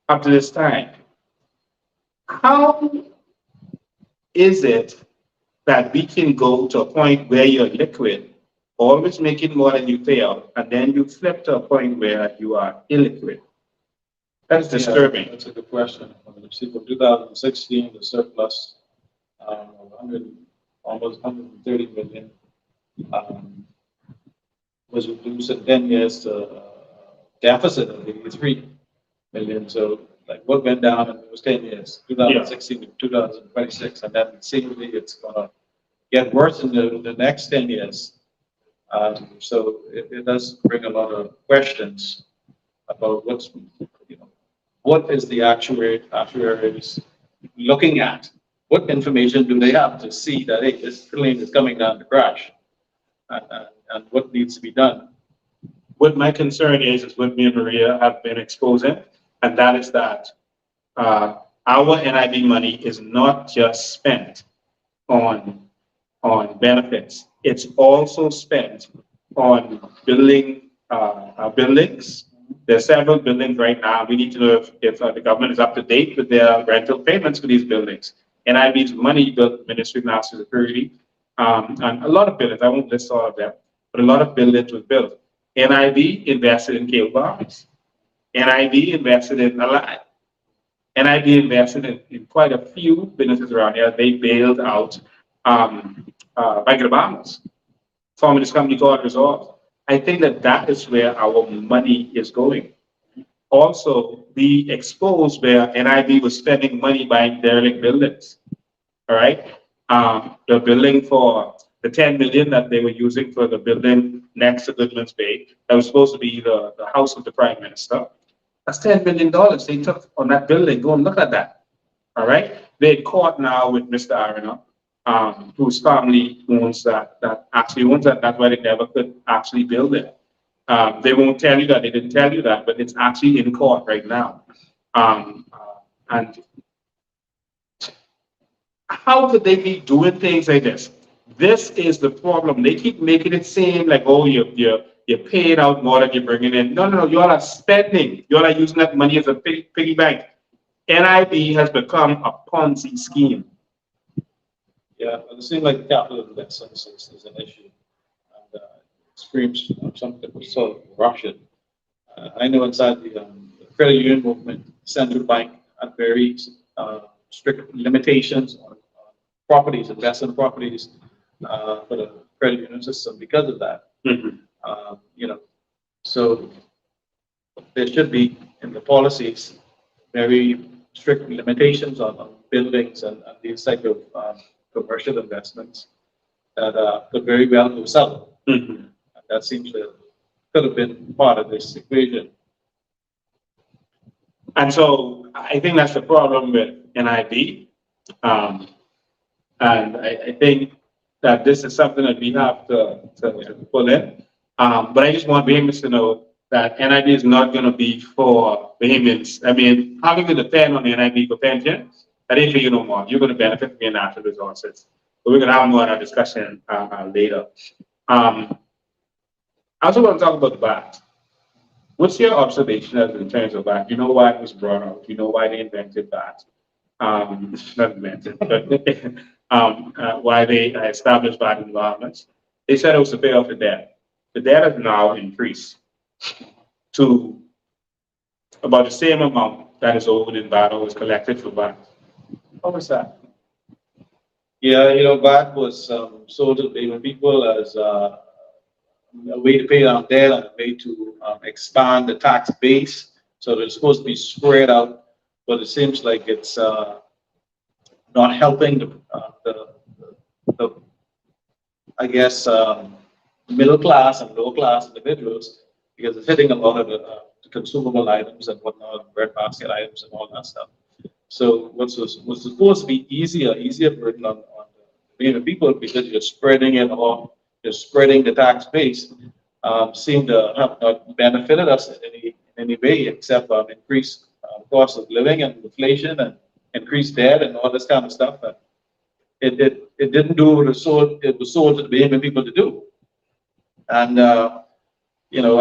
up to this time. How is it that we can go to a point where you're liquid, always making more than you pay out, and then you flip to a point where you are illiquid? That's disturbing. Yeah, that's a good question. See, from 2016, the surplus of almost 130 million was reduced in 10 years to a deficit of 83 million. So, like, what went down in those 10 years, 2016 to 2026, and then seemingly it's going to get worse in the next 10 years. So it does bring a lot of questions about what is the actuaries looking at? What information do they have to see that, hey, this plane is coming down to crash? And what needs to be done? What my concern is what me and Maria have been exposing, and that is that our NIB money is not just spent on benefits. It's also spent on building buildings. There's several buildings right now. We need to know if the government is up to date with their rental payments for these buildings. NIB's money built Ministry of National Security, and a lot of buildings. I won't list all of them, but a lot of buildings was built. NIB invested in cable bombs. NIB invested in a lot. NIB invested in quite a few businesses around here. They bailed out Bank of the Bahamas, forming this company called Resolve. I think that is where our money is going. Also, we exposed where NIB was spending money buying derelict buildings. All right, the building for the 10 million that they were using for the building next to Goodman's Bay, that was supposed to be the house of the Prime Minister. That's $10 million they took on that building. Go and look at that. All right, they're caught now with Mr. Arena, whose family owns that actually owns that. That's why they never could actually build it. They won't tell you that. They didn't tell you that, but it's actually in court right now. And how could they be doing things like this? This is the problem. They keep making it seem like, oh, you're paying out more than you're bringing in. No, you all are spending. You all are using that money as a piggy bank. NIB has become a Ponzi scheme. Yeah, it seems like capital investments is an issue, and it screams something so Russian. I know inside the credit union movement, central bank had very strict limitations on properties, investment properties for the credit union system because of that. So there should be in the policies very strict limitations on buildings and these type of commercial investments that could very well go south. And that seems to could have been part of this equation. And so I think that's the problem with NIB. And I think that this is something that we have to pull in. But I just want Bahamians to know that NIB is not going to be for Bahamians. I mean, how can you depend on the NIB for pension? That ain't for you no more. You're going to benefit from your natural resources. But we're going to have more of our discussion later. I also want to talk about VAT. What's your observation in terms of VAT? You know why it was brought out. You know why they invented VAT. Not invented, but why they established VAT environments. They said it was to pay off the debt. The debt has now increased to about the same amount that is owed in VAT or was collected for VAT. What was that? Yeah, VAT was sold to the people as a way to pay down debt and a way to expand the tax base. So they're supposed to be spread out, but it seems like it's not helping the I guess, middle class and lower class individuals, because it's hitting a lot of the consumable items and whatnot, breadbasket items and all that stuff. So what's supposed to be easier burden on the people, because you're spreading it or you're spreading the tax base, seem to have not benefited us in any way, except increased cost of living and inflation and increased debt and all this kind of stuff. And it didn't do what it was sold to the Bahamian people to do. And you know,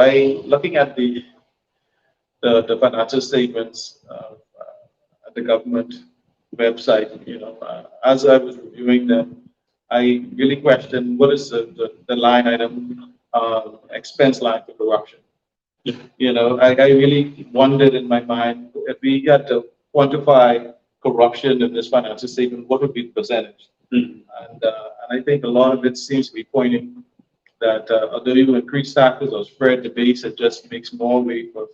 looking at the financial statements at the government website, you know, as I was reviewing them, I really questioned what is the line item expense line for corruption. You know, I really wondered in my mind, if we had to quantify corruption in this financial statement, what would be the percentage? And I think a lot of it seems to be pointing that although you increase taxes or spread the base, it just makes more way for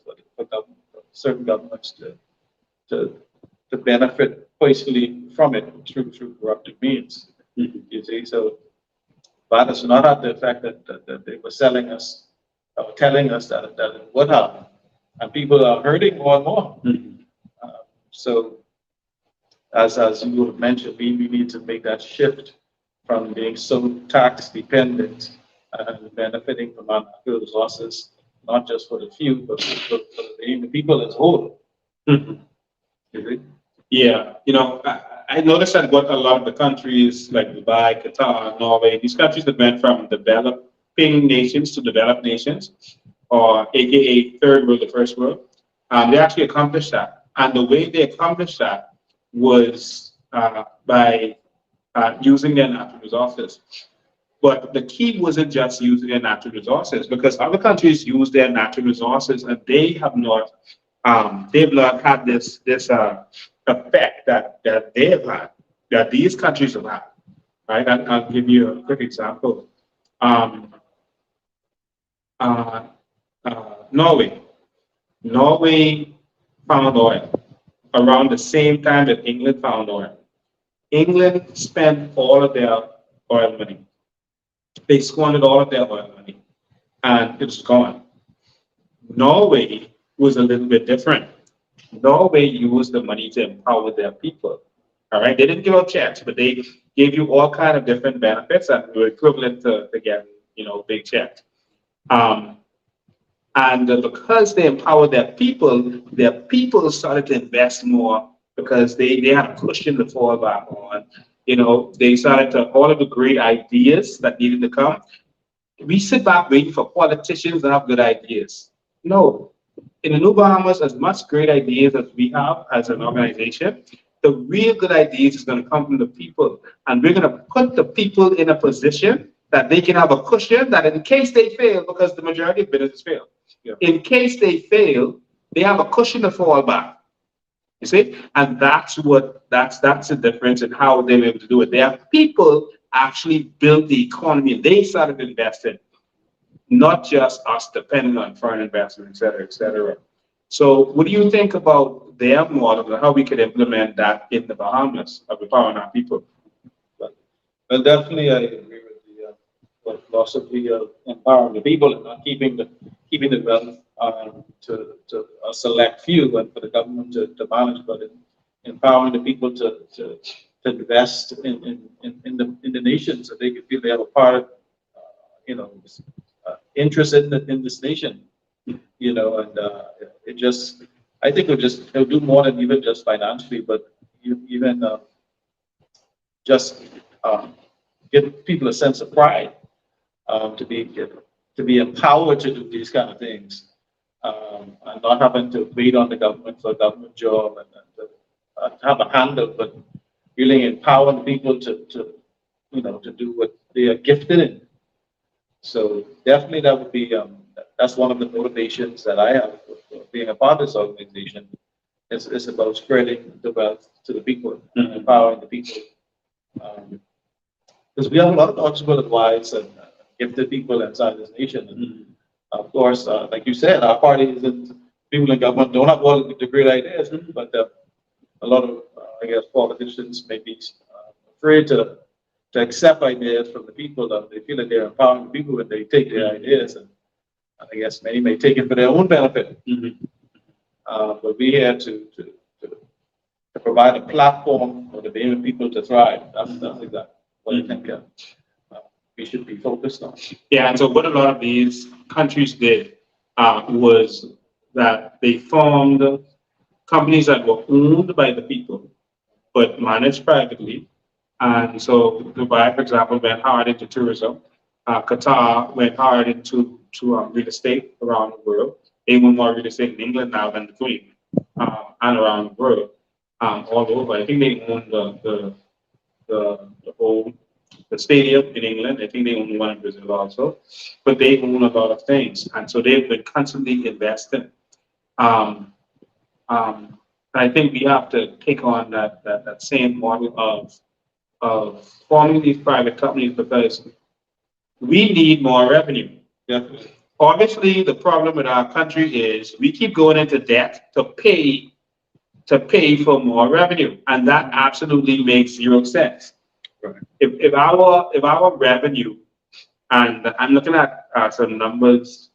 certain governments to benefit personally from it through corruptive means. You see, so that has not had the effect that they were selling us or telling us that it would have, and people are hurting more and more. So, as you mentioned, we need to make that shift from being so tax dependent and benefiting from our natural resources, not just for the few, but for the people as a whole. Yeah, you know, I noticed that what a lot of the countries like Dubai, Qatar, Norway, these countries that went from developing nations to developed nations, or AKA third world to first world, they actually accomplished that. And the way they accomplished that was by using their natural resources. But the key wasn't just using their natural resources, because other countries use their natural resources and they have not had this effect that they have had, that these countries have had. Right? And I'll give you a quick example. Norway found oil around the same time that England found oil. England spent all of their oil money. They squandered all of their oil money, and it was gone. Norway was a little bit different. Norway used the money to empower their people. All right, they didn't give out checks, but they gave you all kind of different benefits that were equivalent to getting, you know, big checks. And because they empowered their people started to invest more, because they had a cushion to fall back on. You know, they started to, all of the great ideas that needed to come. We sit back waiting for politicians to have good ideas. No. In the New Bahamas, as much great ideas as we have as an organization, the real good ideas is going to come from the people. And we're going to put the people in a position that they can have a cushion, that in case they fail, because the majority of businesses fail, in case they fail, they have a cushion to fall back. You see? And that's the difference in how they were able to do it. Their people actually built the economy, and they started investing, not just us depending on foreign investment, et cetera, et cetera. So what do you think about their model and how we could implement that in the Bahamas of empowering our people? Well, definitely I agree with the philosophy of empowering the people and not keeping the wealth to a select few and for the government to manage, but empowering the people to invest in the nation, so they can feel they have a part, interest in this nation, and it just, I think it'll do more than even just financially, but even just give people a sense of pride, to be empowered to do these kind of things, and not having to wait on the government for a government job and to have a handle, but really empowering people to do what they are gifted in. So definitely that would be that's one of the motivations that I have for being a part of this organization. It's about spreading the wealth to the people and empowering the people. Because we have a lot of knowledgeable advice and gifted people inside this nation. And of course, like you said, our party isn't, people in government don't have all the great ideas, but a lot of, I guess, politicians may be afraid to accept ideas from the people. They feel that they're empowering the people when they take their ideas, and I guess many may take it for their own benefit. But we here to provide a platform for the Bahamian people to thrive. That's exactly what I think we should be focused on. Yeah, and so what a lot of these countries did was that they formed companies that were owned by the people, but managed privately. And so Dubai, for example, went hard into tourism. Qatar went hard into real estate around the world. They own more real estate in England now than the Queen, and around the world, all over. I think they own the stadium in England. I think they own one in Brazil also, but they own a lot of things, and so they've been constantly investing. I think we have to take on that same model of forming these private companies, because we need more revenue. Definitely. Obviously, the problem with our country is we keep going into debt to pay for more revenue, and that absolutely makes zero sense. Right. If our revenue, and I'm looking at some numbers,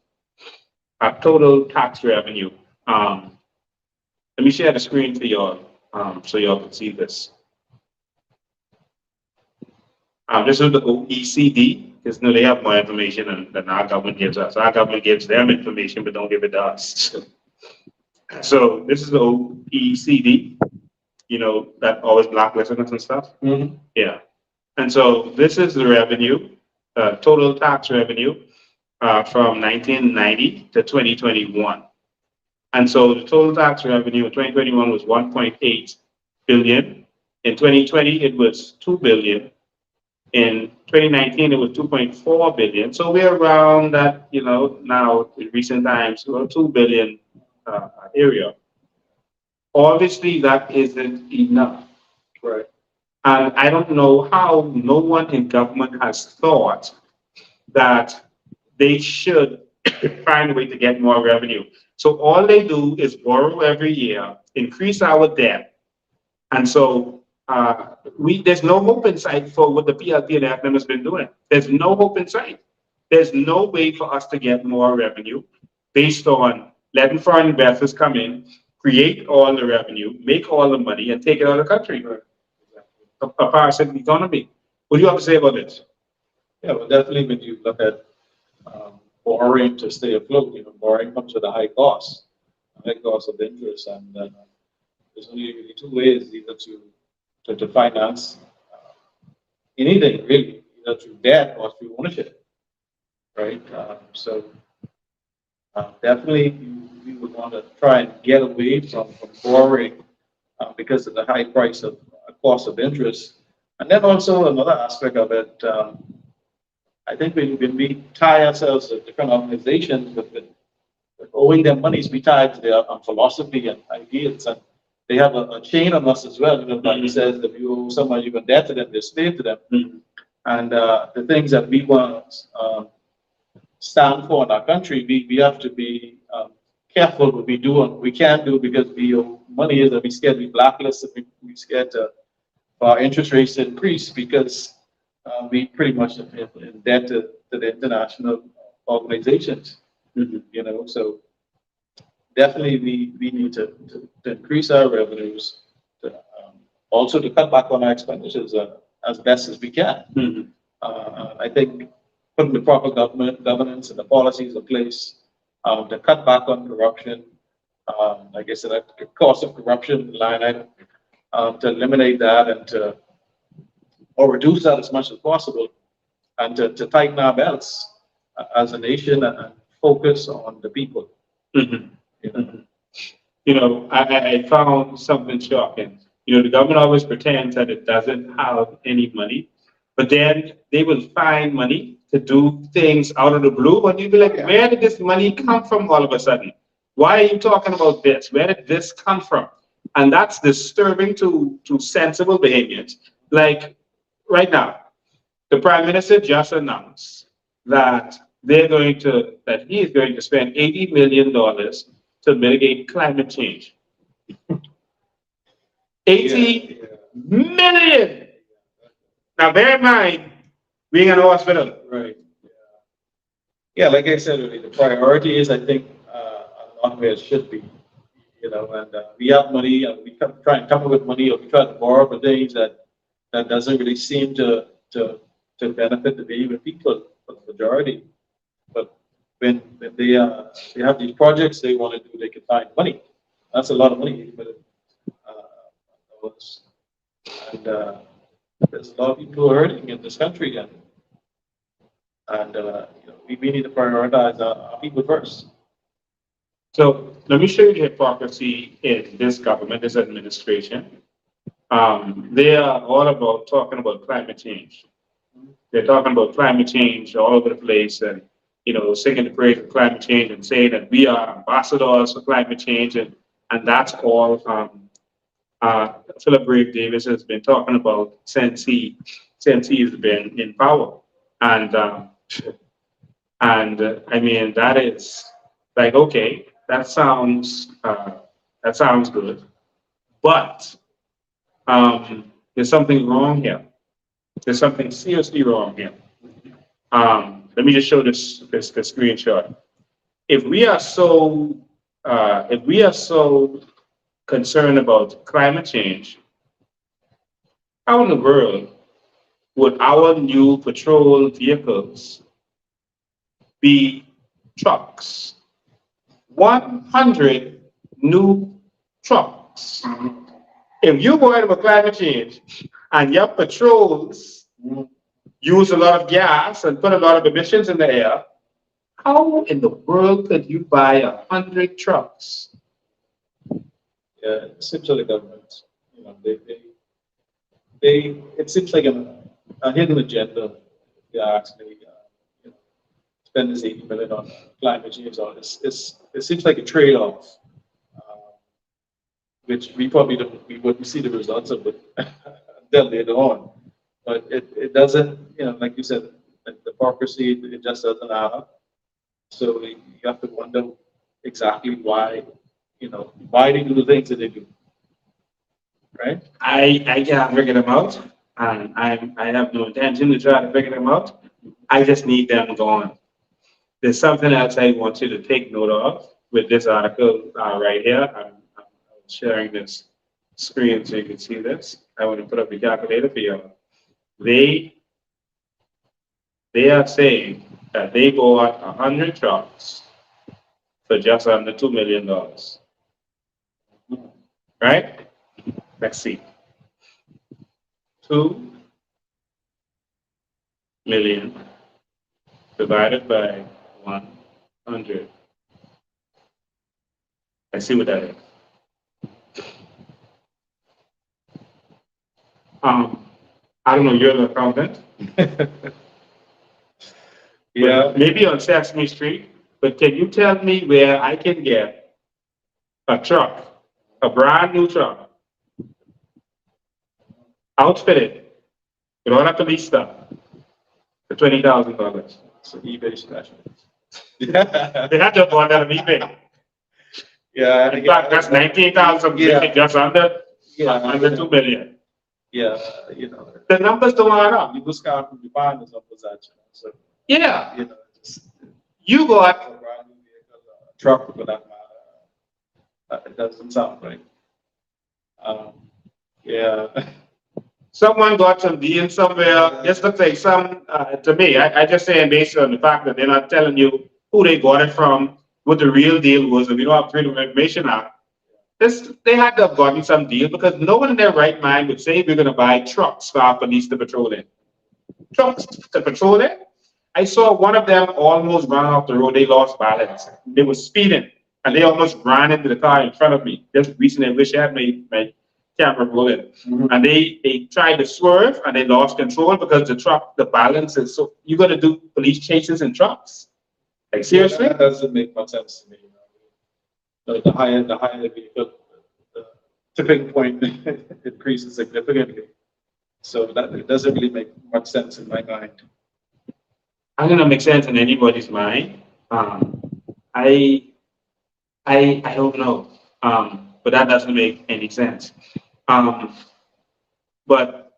total tax revenue. Let me share the screen for y'all, so y'all can see this. This is the OECD, because they have more information than our government gives us. Our government gives them information, but don't give it to us. So this is the OECD, that always blacklisted us and stuff. Yeah. And so this is the revenue, total tax revenue from 1990 to 2021. And so the total tax revenue in 2021 was 1.8 billion. In 2020, it was 2 billion. In 2019, it was 2.4 billion. So we're around that, now in recent times, 2 billion area. Obviously, that isn't enough. Right. And I don't know how no one in government has thought that they should find a way to get more revenue. So all they do is borrow every year, increase our debt. And so there's no hope in sight for what the PLP and FM has been doing. There's no hope in sight. There's no way for us to get more revenue based on letting foreign investors come in, create all the revenue, make all the money, and take it out of the country. Right. A parasitic economy. What do you have to say about this? Yeah, well, definitely when you look at borrowing to stay afloat, borrowing comes with a high cost of interest, and there's only really two ways, either to finance anything really, either through debt or through ownership, right? So definitely we would want to try and get away from borrowing because of the high price of cost of interest. And then also another aspect of it, I think when we tie ourselves to different organizations with owing them monies, we tie to their philosophy and ideas, and they have a chain on us as well. Like he says, if you owe someone, you're debt to them, they're slave to them. And the things that we want to stand for in our country, we have to be careful what we do and what we can't do, because we owe money is that we scared to be blacklisted, we scared for our interest rates to increase, because we pretty much in debt to the international organizations. So definitely we need to increase our revenues, also to cut back on our expenditures as best as we can. I think putting the proper governance and the policies in place to cut back on corruption, like I said, the cost of corruption line item, to eliminate that and or reduce that as much as possible, and to tighten our belts as a nation and focus on the people. I found something shocking. The government always pretends that it doesn't have any money, but then they will find money to do things out of the blue, and you'll be like, where did this money come from all of a sudden? Why are you talking about this? Where did this come from? And that's disturbing to sensible Bahamians. Like right now, the Prime Minister just announced that that he is going to spend $80 million to mitigate climate change. 80 million. Now bear in mind, being in a hospital. Right. Yeah, like I said earlier, the priority is, I think, on where it should be. And we have money, and we try and come up with money, or we try to borrow for things that doesn't really seem to benefit the Canadian people for the majority. But when they have these projects they want to do, they can find money. That's a lot of money. And there's a lot of people who are hurting in this country, and we need to prioritize our people first. So let me show you the hypocrisy in this government, this administration. They are all about talking about climate change. They're talking about climate change all over the place, and singing the praise of climate change and saying that we are ambassadors for climate change, and that's all Philip Brave Davis has been talking about since he's been in power. And I mean, that is like, okay, that sounds good, but there's something wrong here. There's something seriously wrong here. Let me just show this screenshot. If we are so concerned about climate change, how in the world would our new patrol vehicles be trucks? 100 new trucks. If you're worried about climate change and your patrols use a lot of gas and put a lot of emissions in the air, how in the world could you buy 100 trucks? Yeah, it seems like the government, it seems like a hidden agenda. Yeah, actually, spend this 80 million on climate change. It seems like a trade-off, which we wouldn't see the results of it until later on. But it doesn't, like you said, the hypocrisy, it just doesn't add up. So you have to wonder exactly why they do the things that they do. Right? I can't figure them out, and I have no intention to try to figure them out. I just need them gone. There's something else I want you to take note of with this article right here. I'm sharing this screen so you can see this. I want to put up the calculator for you. They are saying that they bought 100 trucks for just under $2 million. Right? Let's see. 2 million divided by 100. Let's see what that is. I don't know, you're the accountant. Yeah. Maybe on Sesame Street, but can you tell me where I can get a truck, a brand new truck, outfitted with all that police stuff for $20,000? So eBay special. They had to bought that on eBay. Yeah. In fact, that's 19,000, just under 2 million. Yeah, the numbers don't add up. You just can't define the numbers actually. So yeah, you got a brand new vehicle, a truck for that matter. It doesn't sound right. Yeah. Someone got some deal somewhere. Just looks like some to me. I just saying based on the fact that they're not telling you who they got it from, what the real deal was, and we don't have freedom of information now. They had to have gotten some deal because no one in their right mind would say we're going to buy trucks for our police to patrol in. Trucks to patrol in? I saw one of them almost run off the road. They lost balance. They were speeding and they almost ran into the car in front of me. Just recently, I wish I had my camera rolling. And they tried to swerve and they lost control because the balance is so. You're going to do police chases in trucks? Like seriously? That doesn't make much sense to me. The higher the vehicle, the tipping point increases significantly. So that it doesn't really make much sense in my mind. I'm gonna make sense in anybody's mind. I don't know. But that doesn't make any sense. But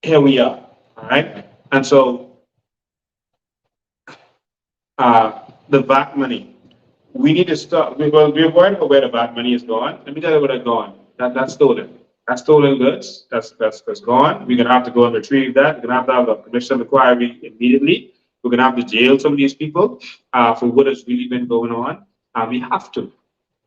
here we are, all right? And so the VAT money, we need to stop. We're worried about where the VAT money is going. Let me tell you where it's going. That's stolen. That's stolen goods. That's gone. We're gonna have to go and retrieve that. We're gonna have a commission of inquiry immediately. We're gonna have to jail some of these people for what has really been going on. We have to.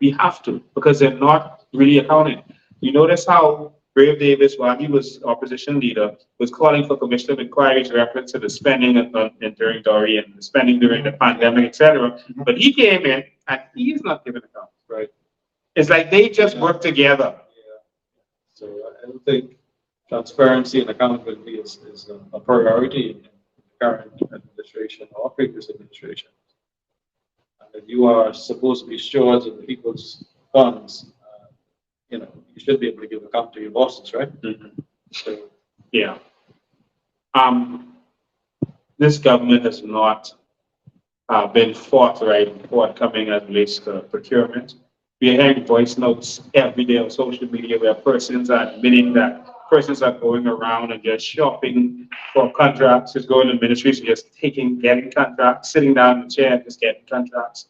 We have to, because they're not really accounting. You notice how Brave Davis, while he was opposition leader, was calling for commission of inquiries reference to the spending during Dorian, the spending during the pandemic, etc. But he came in and he is not giving accounts. Right? It's like they just work together. Yeah. So I don't think transparency and accountability is a priority in the current administration or previous administration. And if you are supposed to be stewards of the people's funds, you should be able to give account to your bosses, right? So, yeah. This government has not been forthcoming as relates to procurement. We are hearing voice notes every day on social media where persons are admitting that persons are going around and just shopping for contracts, just going to ministries, just getting contracts, sitting down in the chair and just getting contracts.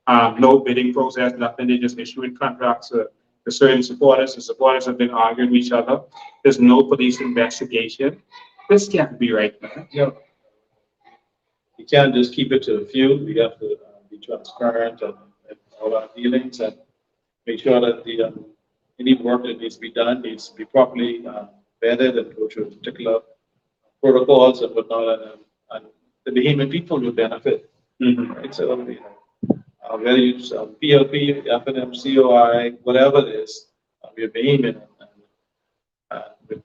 No bidding process, nothing. They just issuing contracts to certain supporters. The supporters have been arguing with each other. There's no police investigation. This can't be right, man. you can't just keep it to a few. We have to be transparent and all our dealings and make sure that any work that needs to be done needs to be properly vetted and go through particular protocols and whatnot, and the Bahamian people will benefit. Right? So, whether it's PLP, FNM, COI, whatever it is, we're Bahamian, and when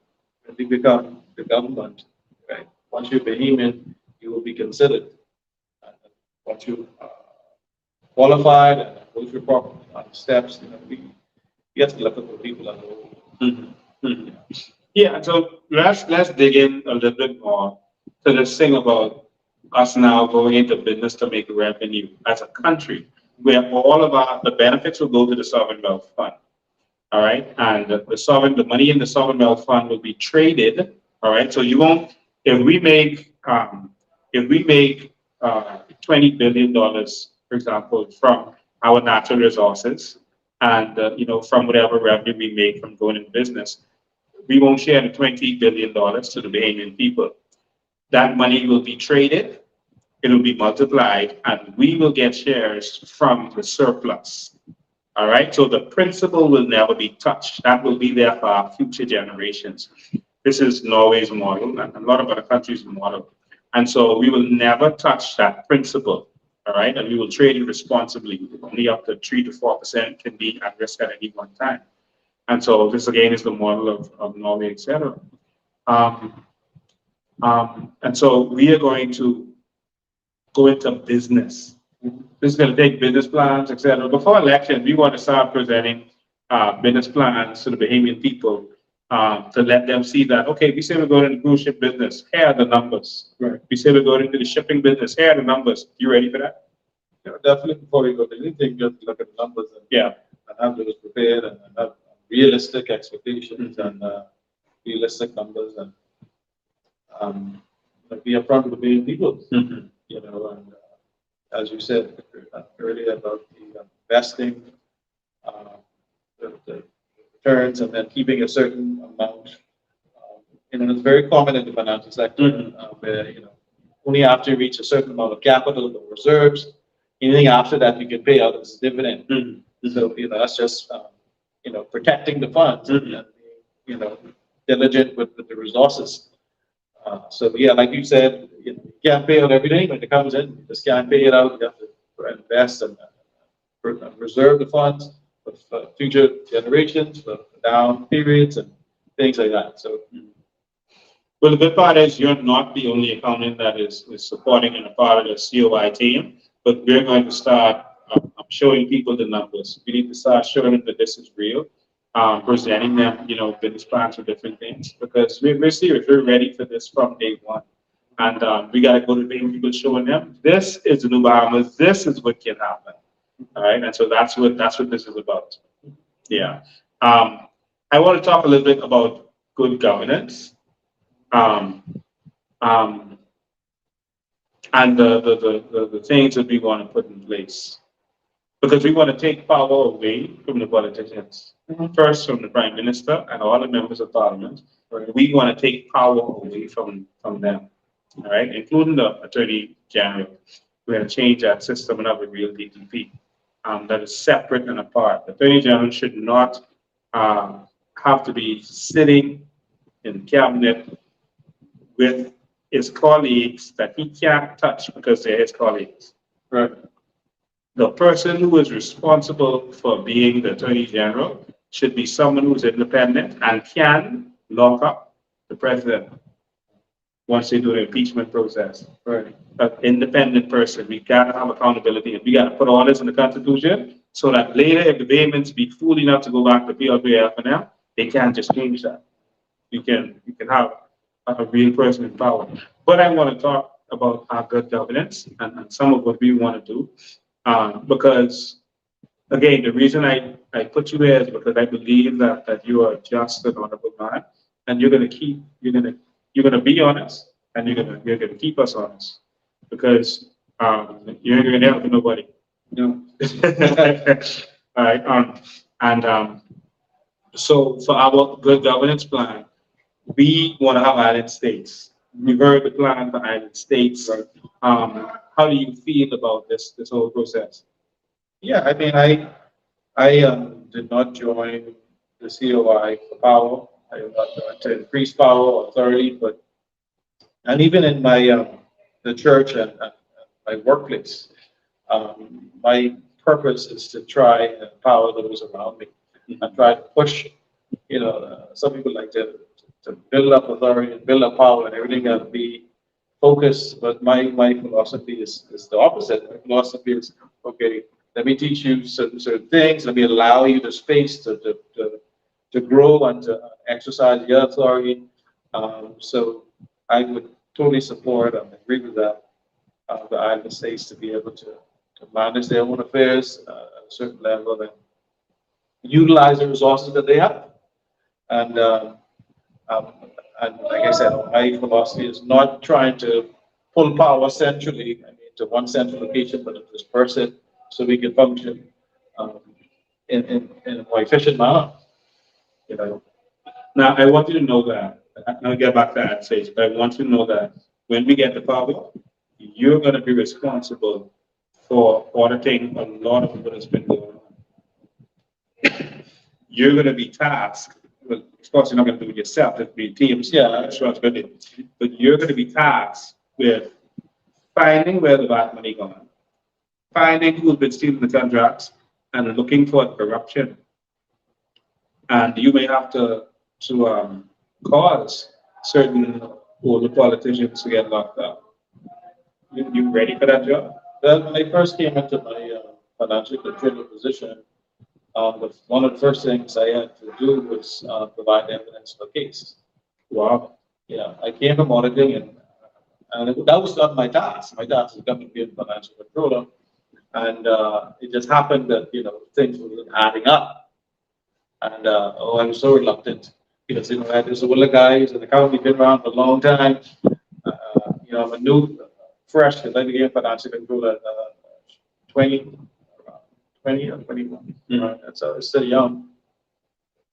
we become the government, right? Once you're Bahamian, you will be considered. Once you qualified and go through proper steps, we have to look at the people and the whole. Yeah, so let's dig in a little bit more to this thing about us now going into business to make revenue as a country, where all of the benefits will go to the sovereign wealth fund. All right, and the money in the sovereign wealth fund will be traded. All right, so you won't, if we make $20 billion, for example, from our natural resources, and from whatever revenue we make from going in business, we won't share the $20 billion to the Bahamian people. That money will be traded, it will be multiplied, and we will get shares from the surplus. All right, so the principal will never be touched. That will be there for our future generations. This is Norway's model, and a lot of other countries' model. And so we will never touch that principal. All right, and we will trade it responsibly. Only up to 3 to 4% can be at risk at any one time. And so this again is the model of Norway, etc. And so we are going to go into business. This is going to take business plans, etc. Before election, we want to start presenting business plans to the Bahamian people to let them see that, okay, we say we're going into the cruise ship business. Here are the numbers. Right. We say we're going into the shipping business. Here are the numbers. You ready for that? Definitely before we go to anything, you have to look at the numbers and have those prepared and have realistic expectations and realistic numbers and be upfront with the Bahamian people. And as you said earlier about the investing, the returns, and then keeping a certain amount. It's very common in the financial sector where only after you reach a certain amount of capital or reserves, anything after that you can pay out as a dividend. So that's just protecting the funds and being diligent with the resources. So like you said, you can't pay out everything when it comes in. You just can't pay it out. You have to invest and reserve the funds for future generations, for down periods and things like that. So, well, the good part is you're not the only accountant that is supporting and a part of the COI team, but we're going to start showing people the numbers. We need to start showing them that this is real, presenting them, business plans for different things, because we're serious. We're ready for this from day one. And we got to go to the people showing them this is the new Bahamas. This is what can happen. All right, and so that's what this is about. Yeah. I want to talk a little bit about good governance. Um, and the things that we want to put in place. Because we want to take power away from the politicians. First, from the Prime Minister and all the members of Parliament. We want to take power away from them, all right, including the Attorney General. We're going to change that system and have a real DTP that is separate and apart. The Attorney General should not have to be sitting in cabinet with his colleagues that he can't touch because they're his colleagues. Right. The person who is responsible for being the Attorney General should be someone who's independent and can lock up the president once they do the impeachment process. Right. An independent person. We gotta have accountability, and we gotta put all this in the Constitution so that later, if the Baymans be fool enough to go back to PLPF and them, they can't just change that. You can have a real person in power. But I want to talk about our good governance and some of what we want to do. Because again, the reason I put you here is because I believe that you are just an honorable man, and you're gonna be honest, and you're gonna keep us honest, because you ain't gonna help nobody. No. All right. So for our good governance plan, we want to have island states. We've heard the plan for island states. Right. How do you feel about this whole process? Yeah, I mean, I did not join the COI for power. I did not join to increase power or authority, and even in my the church and my workplace, my purpose is to try and empower those around me and try to push. Some people like to build up authority and build up power, and everything got to be focused. But my philosophy is the opposite. My philosophy is, okay, let me teach you certain things. Let me allow you the space to grow and to exercise your authority. So I would totally support and agree with that. The island states to be able to manage their own affairs at a certain level and utilize the resources that they have. And like I said, my philosophy is not trying to pull power centrally, to one central location, but to disperse it so we can function in a more efficient manner. Now, I want you to know that, I'll get back to that stage, but I want you to know that when we get the power, you're going to be responsible for auditing a lot of what has been going on. You're going to be tasked, well, of course, you're not going to do it yourself, it'll be teams, responsibility, but you're going to be tasked with finding where the bad money gone, finding who's been stealing the contracts, and looking for corruption. And you may have to cause certain older politicians to get locked up. You ready for that job? Well, when I first came into my financial controller position, one of the first things I had to do was provide evidence of a case. Wow. Yeah, I came from auditing, and that was not my task. My task was coming to be a financial controller, and it just happened that things were adding up, and I was so reluctant because there's older guys in the county been around for a long time. I'm a new, fresh, because I became financial controller at 20 or 21. Right? And so I was still young,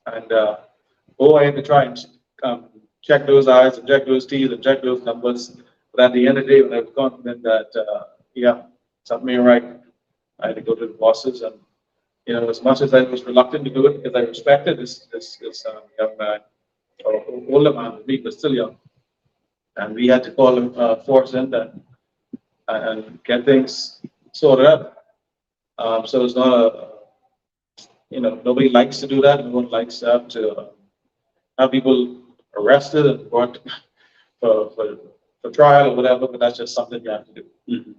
and I had to try and check those I's and check those T's and check those numbers. But at the end of the day, when I was confident that something ain't right, I had to go to the bosses, and as much as I was reluctant to do it because I respected this young man, or older man with me, but still young, and we had to call him force in and get things sorted out. So it's not nobody likes to do that. No one likes to have people arrested and brought for trial or whatever, but that's just something you have to do. Mm-hmm.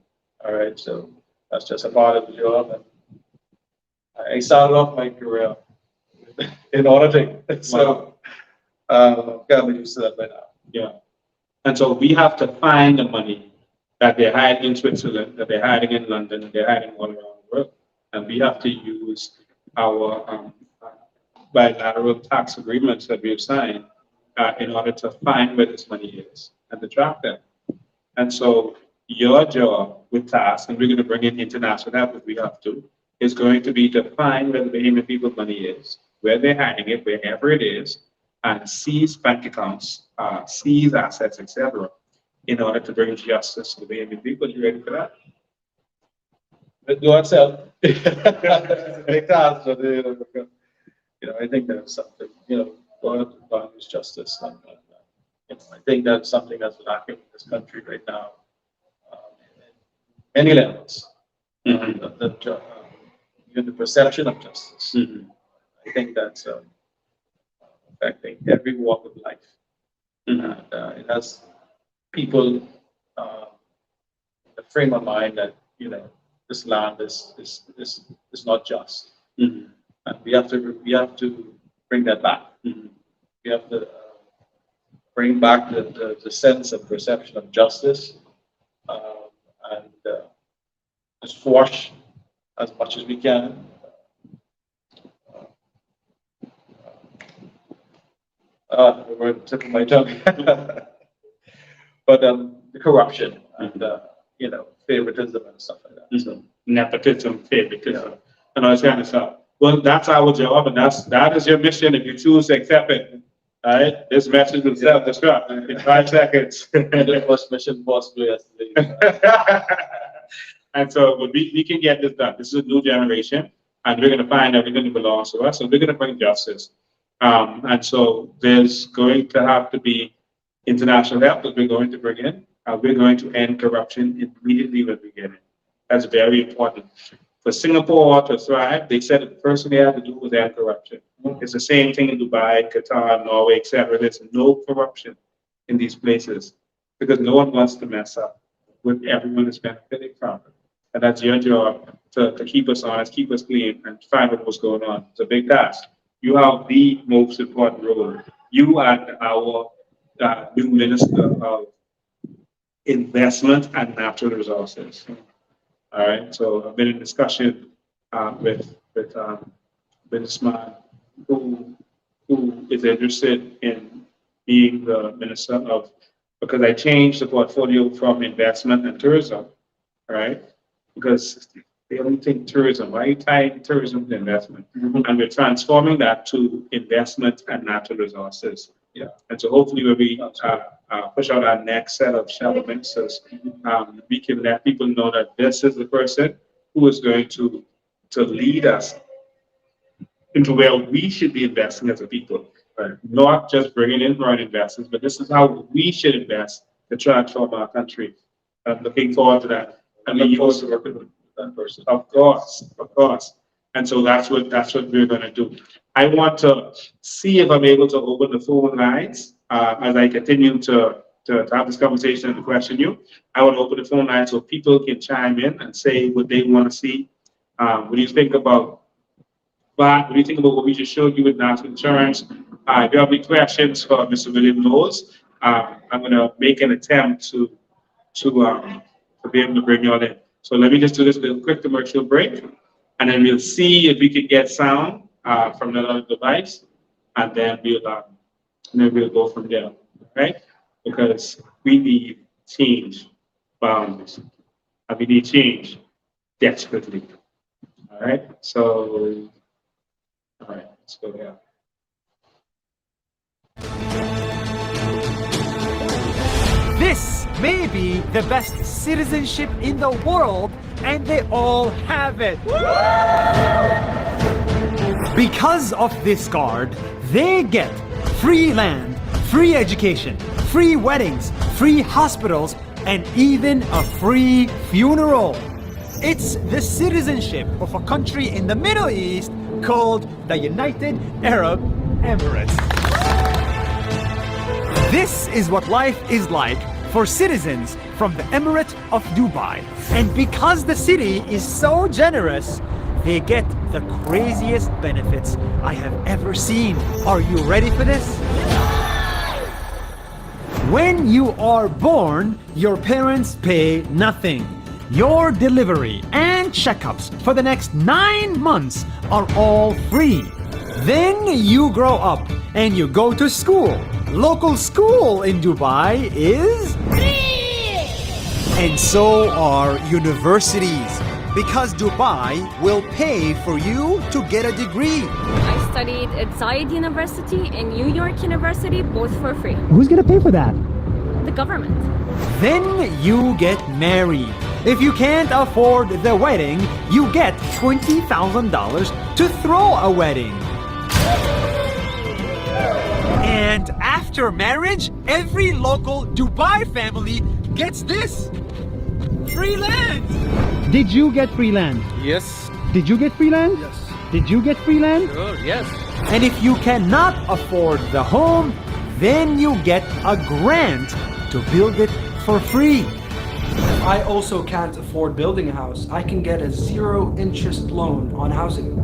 All right, so that's just a part of the job. And I started off my career in auditing, so got used to that by now. Yeah, And so we have to find the money that they're hiding in Switzerland, that they're hiding in London, and they're hiding all around the world. And we have to use our bilateral tax agreements that we've signed in order to find where this money is and to track them. And so your job with TASK, and we're going to bring in international help if we have to, is going to be to find where the Bahamian people's money is, where they're hiding it, wherever it is, and seize bank accounts, seize assets, etc., in order to bring justice to the Bahamian people. You ready for that? Let's go ourselves. Big task, but I think that's something. God is justice, and I think that's something that's lacking in this country right now. Many levels, even the perception of justice. I think that's affecting every walk of life, and it has people the frame of mind that this land is not just, and we have to bring that back. We have to bring back the sense of perception of justice, and just wash as much as we can. The word tip of my tongue. But the corruption and favoritism and stuff like that. So Nepotism, favoritism, and all this kind of stuff. Well, that's our job, and that is your mission if you choose to accept it. All right, this message will self-destruct in 5 seconds. the first mission possible yesterday. And so we can get this done. This is a new generation, and we're going to find everything that belongs to us, and we're going to bring justice. And so there's going to have to be international help that we're going to bring in. We're going to end corruption immediately when we get in. That's very important. For Singapore to thrive, they said that the first thing they had to do was end corruption. It's the same thing in Dubai, Qatar, Norway, etc. There's no corruption in these places because no one wants to mess up with everyone is benefiting from it. And that's your job to keep us honest, keep us clean, and find out what's going on. It's a big task. You have the most important role. You are our new Minister of Investment and Natural Resources. All right. So I've been in discussion with a businessman who is interested in being the minister of, because I changed the portfolio from investment and tourism, right? Because they only think tourism. Why are you tying tourism to investment? And we're transforming that to investment and natural resources. Yeah. And so hopefully when we push out our next set of shadow ministers, we can let people know that this is the person who is going to lead us into where we should be investing as a people. Right? Not just bringing in foreign investors, but this is how we should invest to transform our country. I'm looking forward to that. And look forward to working with that person. Of course. And so that's what we're going to do. I want to see if I'm able to open the phone lines as I continue to have this conversation and to question you. I want to open the phone lines so people can chime in and say what they want to see. What do you think about that? What do you think about what we just showed you with national insurance? If you have any questions for Mr. William Knowles, I'm going to make an attempt to be able to bring you all in. So let me just do this little quick commercial break, and then we'll see if we can get sound from another device, and then we'll go from there, right? Because we need change boundaries, and we need change desperately. All right. So, all right, let's go there. This may be the best citizenship in the world, and they all have it. Because of this card, they get free land, free education, free weddings, free hospitals, and even a free funeral. It's the citizenship of a country in the Middle East called the United Arab Emirates. This is what life is like for citizens from the Emirate of Dubai. And because the city is so generous, they get the craziest benefits I have ever seen. Are you ready for this? When you are born, your parents pay nothing. Your delivery and checkups for the next 9 months are all free. Then you grow up and you go to school. Local school in Dubai is free! And so are universities, because Dubai will pay for you to get a degree. I studied at Zayed University and New York University, both for free. Who's gonna pay for that? The government. Then you get married. If you can't afford the wedding, you get $20,000 to throw a wedding. And after marriage, every local Dubai family gets this: free land. Did you get free land? Yes. Did you get free land? Yes. Did you get free land? Sure, yes. And if you cannot afford the home, then you get a grant to build it for free. I also can't afford building a house. I can get a 0-interest loan on housing.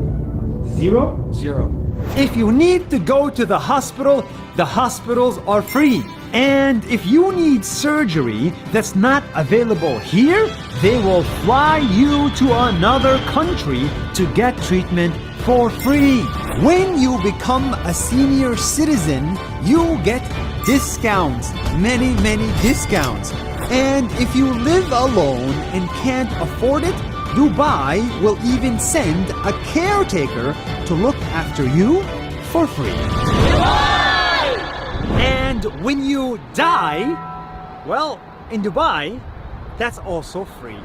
Zero? 0. If you need to go to the hospitals are free. And if you need surgery that's not available here, they will fly you to another country to get treatment for free. When you become a senior citizen, you get discounts, many discounts. And if you live alone and can't afford it, Dubai will even send a caretaker to look after you for free. And when you die, well, in Dubai, that's also free.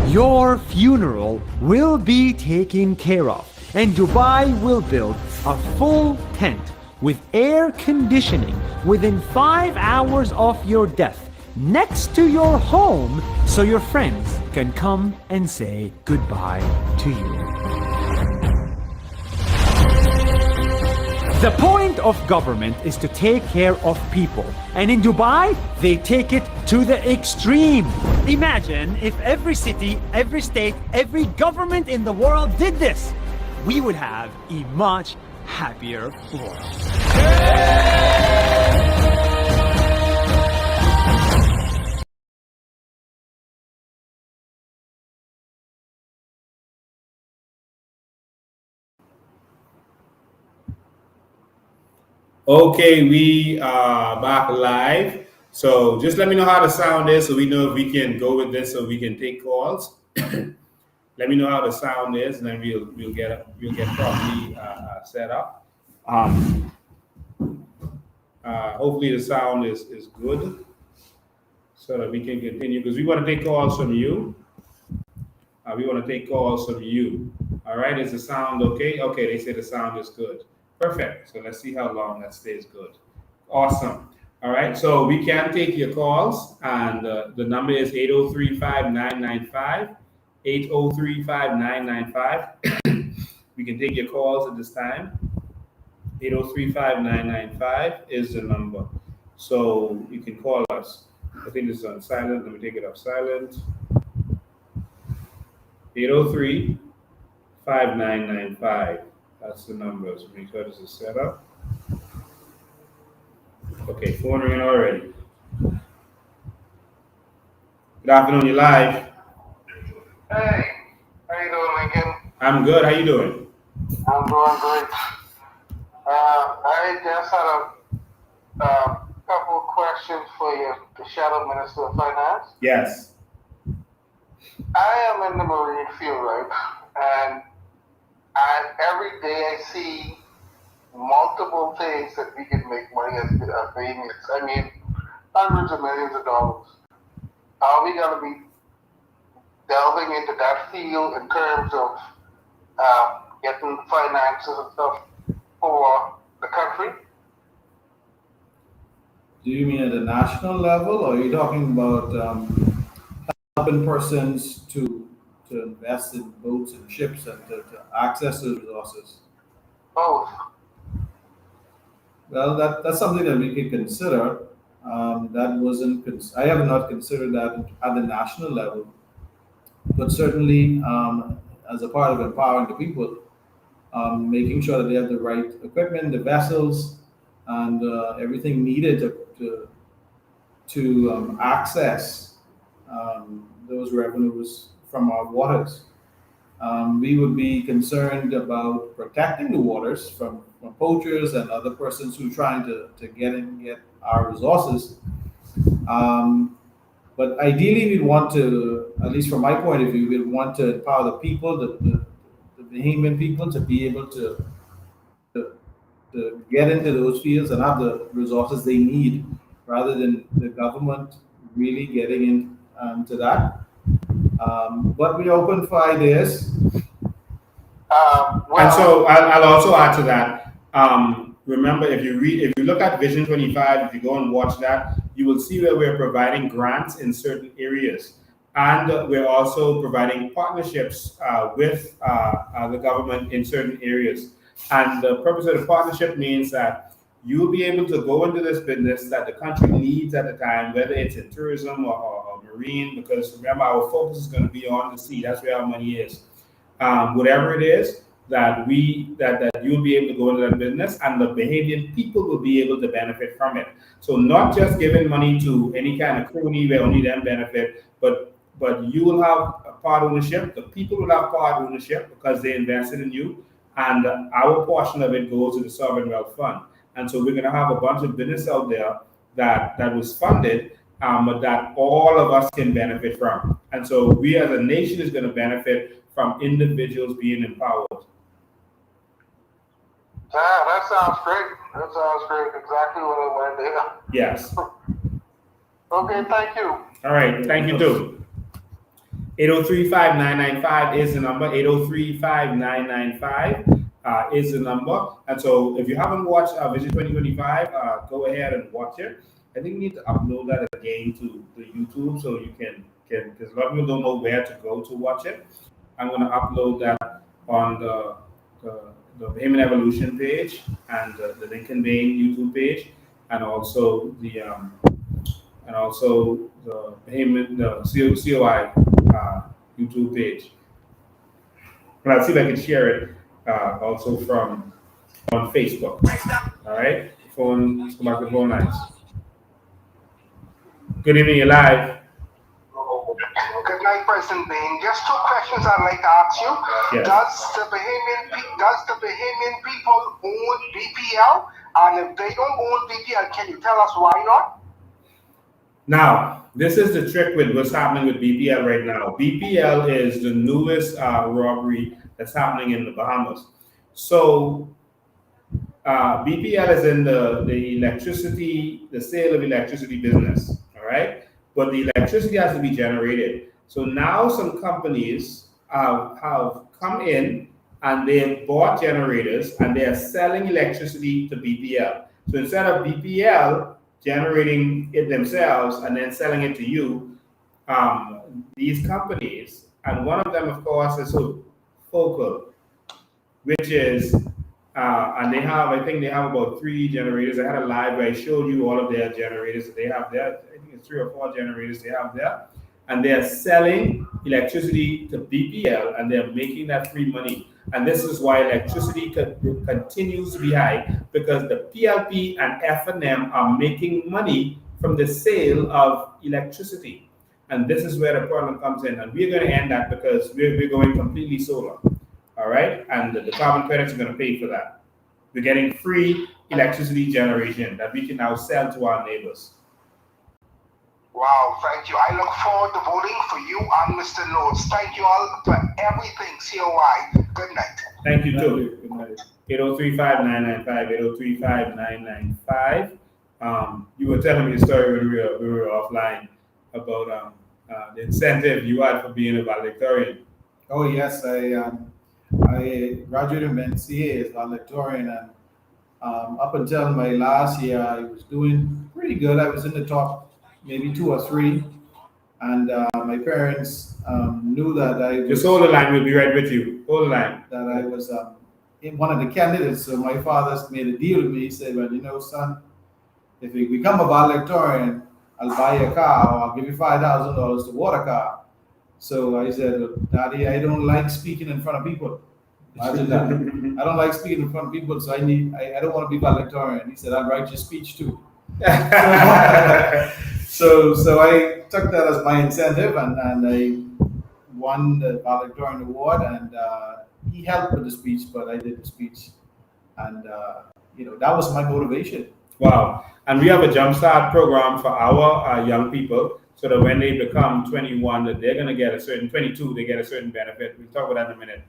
Your funeral will be taken care of, and Dubai will build a full tent with air conditioning within 5 hours of your death next to your home, so your friends can come and say goodbye to you. The point of government is to take care of people, and in Dubai, they take it to the extreme. Imagine if every city, every state, every government in the world did this. We would have a much happier world. Okay, we are back live. So just let me know how the sound is so we know if we can go with this so we can take calls. Let me know how the sound is, and then we'll get properly set up. Hopefully the sound is good so that we can continue, because we want to take calls from you. We want to take calls from you. All right, is the sound okay? Okay, they say the sound is good. Perfect. So let's see how long that stays good. Awesome. All right, so we can take your calls, and the number is 803-5995. 803-5995. We can take your calls at this time. 803-5995 is the number. So you can call us. I think this is on silent. Let me take it off silent. 803-5995. That's the number. So make sure this is set up. Okay, phone ringing already. Good afternoon, you're live. Hey, how you doing, Lincoln? I'm good. How you doing? I'm doing great. I just had a couple of questions for you, the Shadow Minister of Finance. Yes. I am in the marine field, right? And every day I see multiple things that we can make money as payments. I mean, hundreds of millions of dollars. Are we going to be delving into that field in terms of getting finances and stuff for the country? Do you mean at a national level, or are you talking about helping persons to invest in boats and ships and to access those resources? Both. Well, that's something that we can consider. That wasn't. I have not considered that at the national level, but certainly as a part of empowering the people, making sure that they have the right equipment, the vessels, and everything needed to to access those revenues from our waters. We would be concerned about protecting the waters from poachers and other persons who are trying to get our resources. But ideally, we'd want to, at least from my point of view, we'd want to empower the people, the Bahamian people, to be able to get into those fields and have the resources they need, rather than the government really getting into that. But we're open for ideas. And so I'll also add to that. Remember, if you look at Vision 25, if you go and watch that, you will see where we're providing grants in certain areas. And we're also providing partnerships with the government in certain areas. And the purpose of the partnership means that you'll be able to go into this business that the country needs at the time, whether it's in tourism or marine, because remember, our focus is going to be on the sea. That's where our money is. Whatever it is, that you'll be able to go into that business, and the Bahamian people will be able to benefit from it. So not just giving money to any kind of crony where only them benefit, but you will have a part ownership. The people will have part ownership because they invested in you, and our portion of it goes to the Sovereign Wealth Fund. And so we're going to have a bunch of business out there that was funded, but that all of us can benefit from. And so we as a nation is going to benefit from individuals being empowered. Yeah, that sounds great. That sounds great. Exactly what I wanted to hear. Yes. Okay, thank you. All right, thank you too. 803-5995 is the number. 803-5995 is the number. And so if you haven't watched Vision 2025, go ahead and watch it. I think you need to upload that again to the YouTube so you can because a lot of people don't know where to go to watch it. I'm going to upload that on the Bahamian Evolution page and the Lincoln Bain YouTube page, and also the Bahamian COI YouTube page. But I'll see if I can share it also on Facebook. All right, let's go back to phone lines. Good evening, you're live. Good night, President Bain. Just two questions I'd like to ask you. Yes. Does the Bahamian people own BPL? And if they don't own BPL, can you tell us why not? Now, this is the trick with what's happening with BPL right now. BPL is the newest robbery that's happening in the Bahamas. So BPL is in the sale of electricity business, all right? But the electricity has to be generated. So now some companies have come in and they have bought generators and they are selling electricity to BPL. So instead of BPL generating it themselves and then selling it to you, these companies, and one of them, of course, is Focal, which is, and they have, I think they have about 3 generators. I had a live where I showed you all of their generators that they have there. I think it's 3 or 4 generators they have there. And they're selling electricity to BPL and they're making that free money. And this is why electricity continues to be high, because the PLP and F&M are making money from the sale of electricity. And this is where the problem comes in. And we're going to end that because we're going completely solar. All right? And the carbon credits are going to pay for that. We're getting free electricity generation that we can now sell to our neighbors. Wow, thank you. I look forward to voting for you and Mr. Knowles. Thank you all for everything, COI. Good night. Thank you, too. Good night. 803-5995, 803-5995. You were telling me a story when we were offline about the incentive you had for being a valedictorian. Oh, yes. I graduated from NCA as valedictorian, and up until my last year, I was doing pretty good. I was in the top maybe 2 or 3, and my parents knew that I was... Just hold the line, we'll be right with you. Hold the line. That I was one of the candidates, so my father made a deal with me. He said, well, you know, son, if you become a valedictorian, I'll buy you a car, or I'll give you $5,000 to water car. So I said, Daddy, I don't like speaking in front of people. Imagine that. I don't like speaking in front of people, so I don't want to be valedictorian. He said, I'll write your speech too. So I took that as my incentive, and I won the valedictorian award, and he helped with the speech, but I did the speech, and that was my motivation. Wow. And we have a jumpstart program for our young people so that when they become 21, that they're going to get a certain, 22, they get a certain benefit. We'll talk about that in a minute.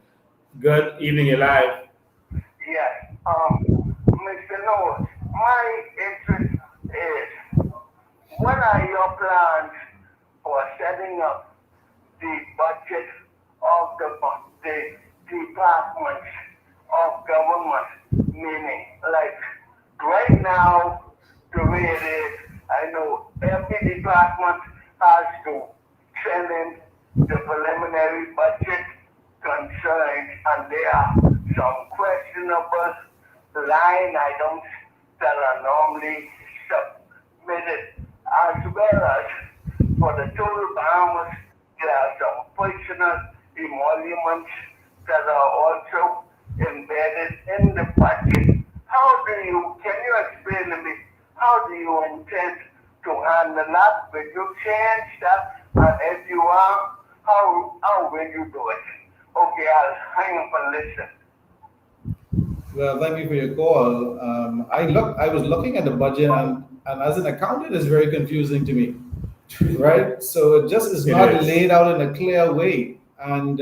Good evening, you're live. Yes. Mr. Knowles, my interest is, what are your plans for setting up the budget of the departments of government? Meaning, like, right now, the way it is, I know every department has to send in the preliminary budget concerns, and there are some questionable line items that are normally submitted, as well as for the total balance, there are some personal emoluments that are also embedded in the budget. Can you explain to me, how do you intend to handle that? Will you change that? And if you are, how will you do it? Okay, I'll hang up and listen. Well, thank you for your call. I was looking at the budget, and as an accountant, it's very confusing to me, right? So it just is not laid out in a clear way. And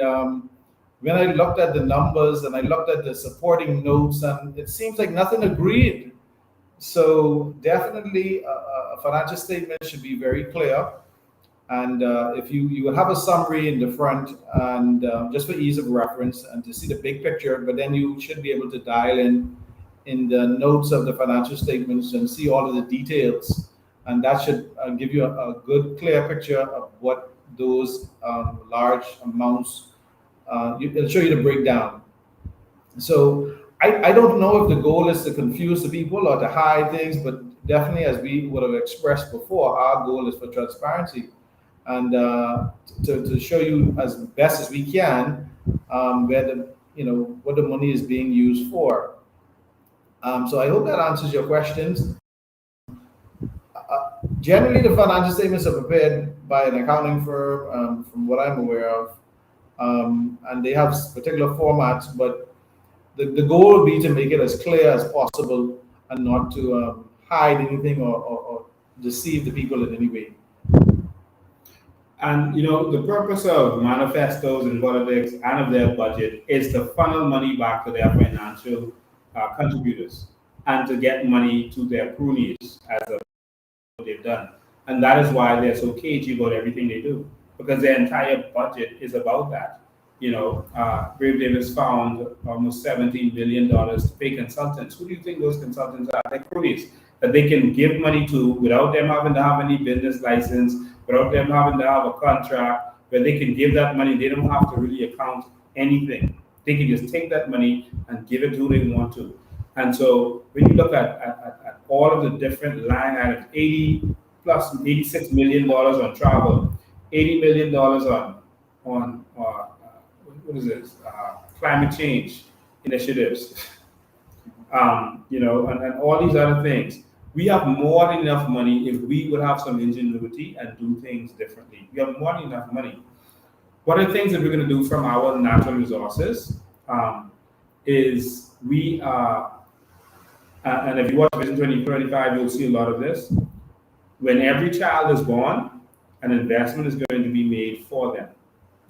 when I looked at the numbers and I looked at the supporting notes, and it seems like nothing agreed. So definitely, a financial statement should be very clear. And if you will have a summary in the front, and just for ease of reference and to see the big picture, but then you should be able to dial in the notes of the financial statements and see all of the details, and that should give you a good clear picture of what those large amounts. It'll show you the breakdown. So I don't know if the goal is to confuse the people or to hide things, but definitely, as we would have expressed before, our goal is for transparency, and to show you as best as we can where what the money is being used for. So I hope that answers your questions. Generally, the financial statements are prepared by an accounting firm, from what I'm aware of, and they have particular formats, but the goal would be to make it as clear as possible and not to hide anything or deceive the people in any way. And the purpose of manifestos and politics and of their budget is to funnel money back to their financial contributors and to get money to their cronies as what they've done. And that is why they're so cagey about everything they do, because their entire budget is about that. Brave Davis found almost $17 billion to pay consultants. Who do you think those consultants are? They're cronies that they can give money to without them having to have any business license, without them having to have a contract, where they can give that money. They don't have to really account anything. They can just take that money and give it to who they want to. And so when you look at all of the different line items, $86 million on travel, $80 million on what is this? Climate change initiatives, and all these other things. We have more than enough money if we would have some ingenuity and do things differently. We have more than enough money. One of the things that we're going to do from our natural resources is we are, and if you watch Vision 2035, you'll see a lot of this. When every child is born, an investment is going to be made for them.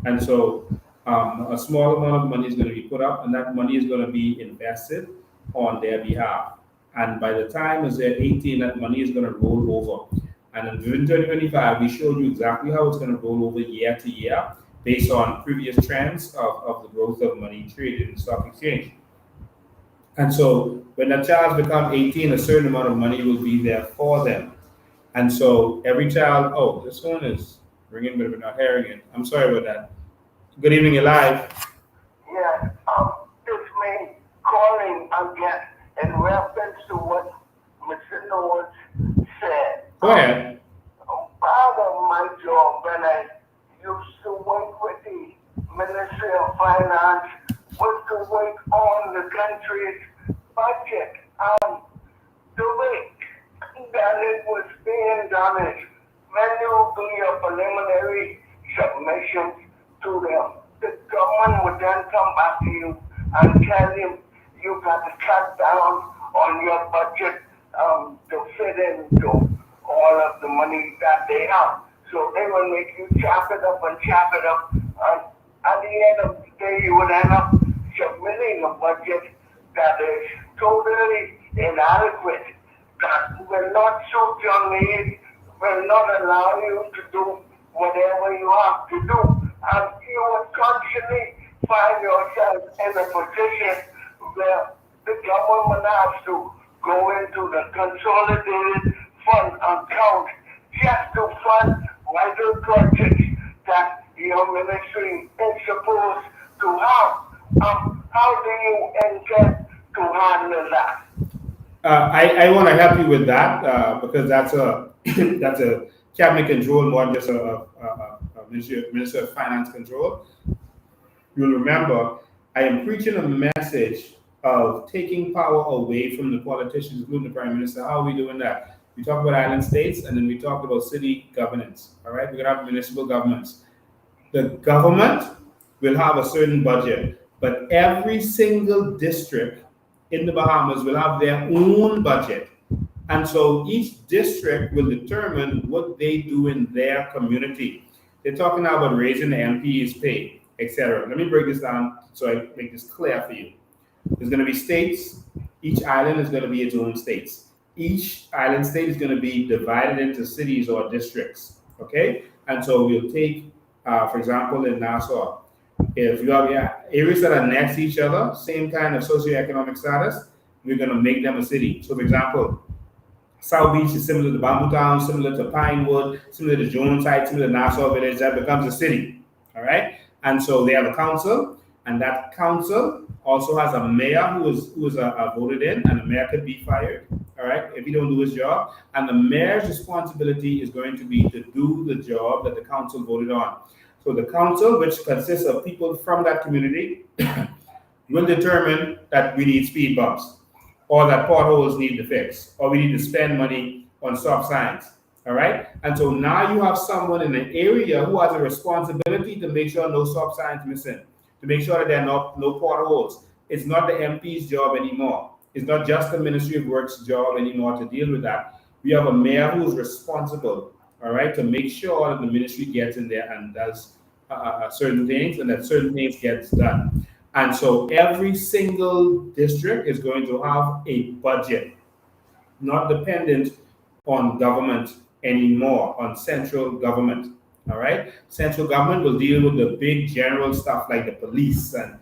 And so a small amount of money is going to be put up, and that money is going to be invested on their behalf. And by the time as they're 18, that money is going to roll over. And in Vision 2025, we showed you exactly how it's going to roll over year to year based on previous trends of the growth of money traded in the stock exchange. And so when that child becomes 18, a certain amount of money will be there for them. And so every child, this one is ringing, but we're not hearing it. I'm sorry about that. Good evening, you're live. Yeah, it's me calling again in reference to what Mr. Knowles said. Go ahead. Part of my job when I used to work with the Ministry of Finance was to work on the country's budget. The way that it was being done is when you do your preliminary submissions to them, the government would then come back to you and tell you you got to cut down on your budget to fit into all of the money that they have. So they will make you chop it up and chop it up. And at the end of the day, you would end up submitting a budget that is totally inadequate, that will not suit your needs, will not allow you to do whatever you have to do. And you will constantly find yourself in a position where the government has to go into the consolidated fund account just to fund vital projects that your ministry is supposed to have. How do you intend to handle that? I want to help you with that because that's a that's a cabinet control, more than just a Minister of Finance control. You'll remember I am preaching a message of taking power away from the politicians, including the Prime Minister. How are we doing that? We talked about island states, and then we talked about city governance. All right, we're gonna have municipal governments. The government will have a certain budget, but every single district in the Bahamas will have their own budget. And so each district will determine what they do in their community. They're talking now about raising the MP's pay, etc. Let me break this down so I make this clear for you. There's going to be states. Each island is going to be its own states. Each island state is going to be divided into cities or districts. Okay? And so we'll take, for example, in Nassau, if you have areas that are next to each other, same kind of socioeconomic status, we're going to make them a city. So, for example, South Beach is similar to Bamboo Town, similar to Pinewood, similar to Jones Heights, similar to Nassau Village. That becomes a city. All right? And so they have a council, and that council also has a mayor who is voted in, and the mayor could be fired. All right, if he don't do his job, and the mayor's responsibility is going to be to do the job that the council voted on. So the council, which consists of people from that community, will determine that we need speed bumps, or that potholes need to fix, or we need to spend money on stop signs. All right, and so now you have someone in an area who has a responsibility to make sure no stop signs missing, to make sure that there are no potholes. It's not the MP's job anymore. It's not just the Ministry of Works' job anymore to deal with that. We have a mayor who's responsible, all right, to make sure that the ministry gets in there and does certain things, and that certain things gets done. And so every single district is going to have a budget, not dependent on government anymore, on central government. All right, central government will deal with the big general stuff like the police and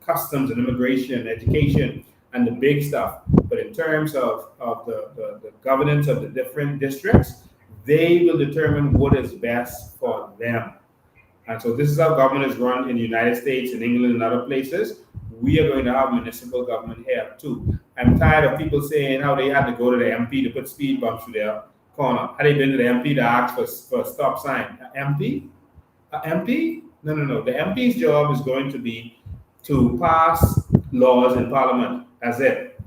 customs and immigration and education and the big stuff. But in terms of the governance of the different districts, they will determine what is best for them. And so this is how government is run in the United States, in England, and other places. We are going to have municipal government here too. I'm tired of people saying how they had to go to the MP to put speed bumps through their corner. Had they been to the MP to ask for a stop sign? MP? MP? No. The MP's job is going to be to pass laws in Parliament. That's it.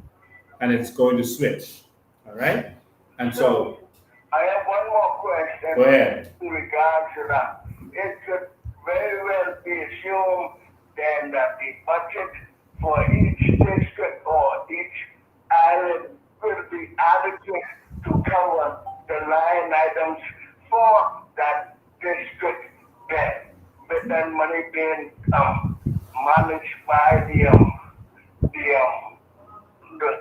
And it's going to switch. All right? And so I have one more question. Go ahead. In regards to that. It could very well be assumed then that the budget for each district or each island will be adequate to cover the line items for that district then, with that money being managed by the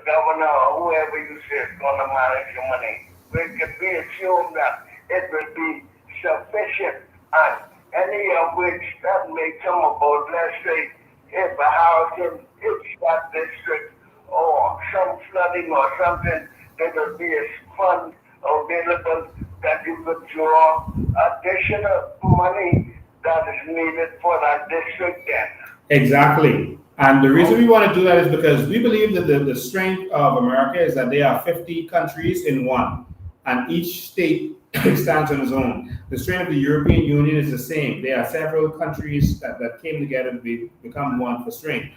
governor or whoever you say is going to manage the money. It could be assumed that it will be sufficient, and any of which that may come about, let's say, if a housing hits that district or some flooding or something, there will be a fund available that you could draw additional money that is needed for that district then. Exactly. And the reason we want to do that is because we believe that the strength of America is that there are 50 countries in one, and each state stands on its own. The strength of the European Union is the same. There are several countries that came together to become one for strength.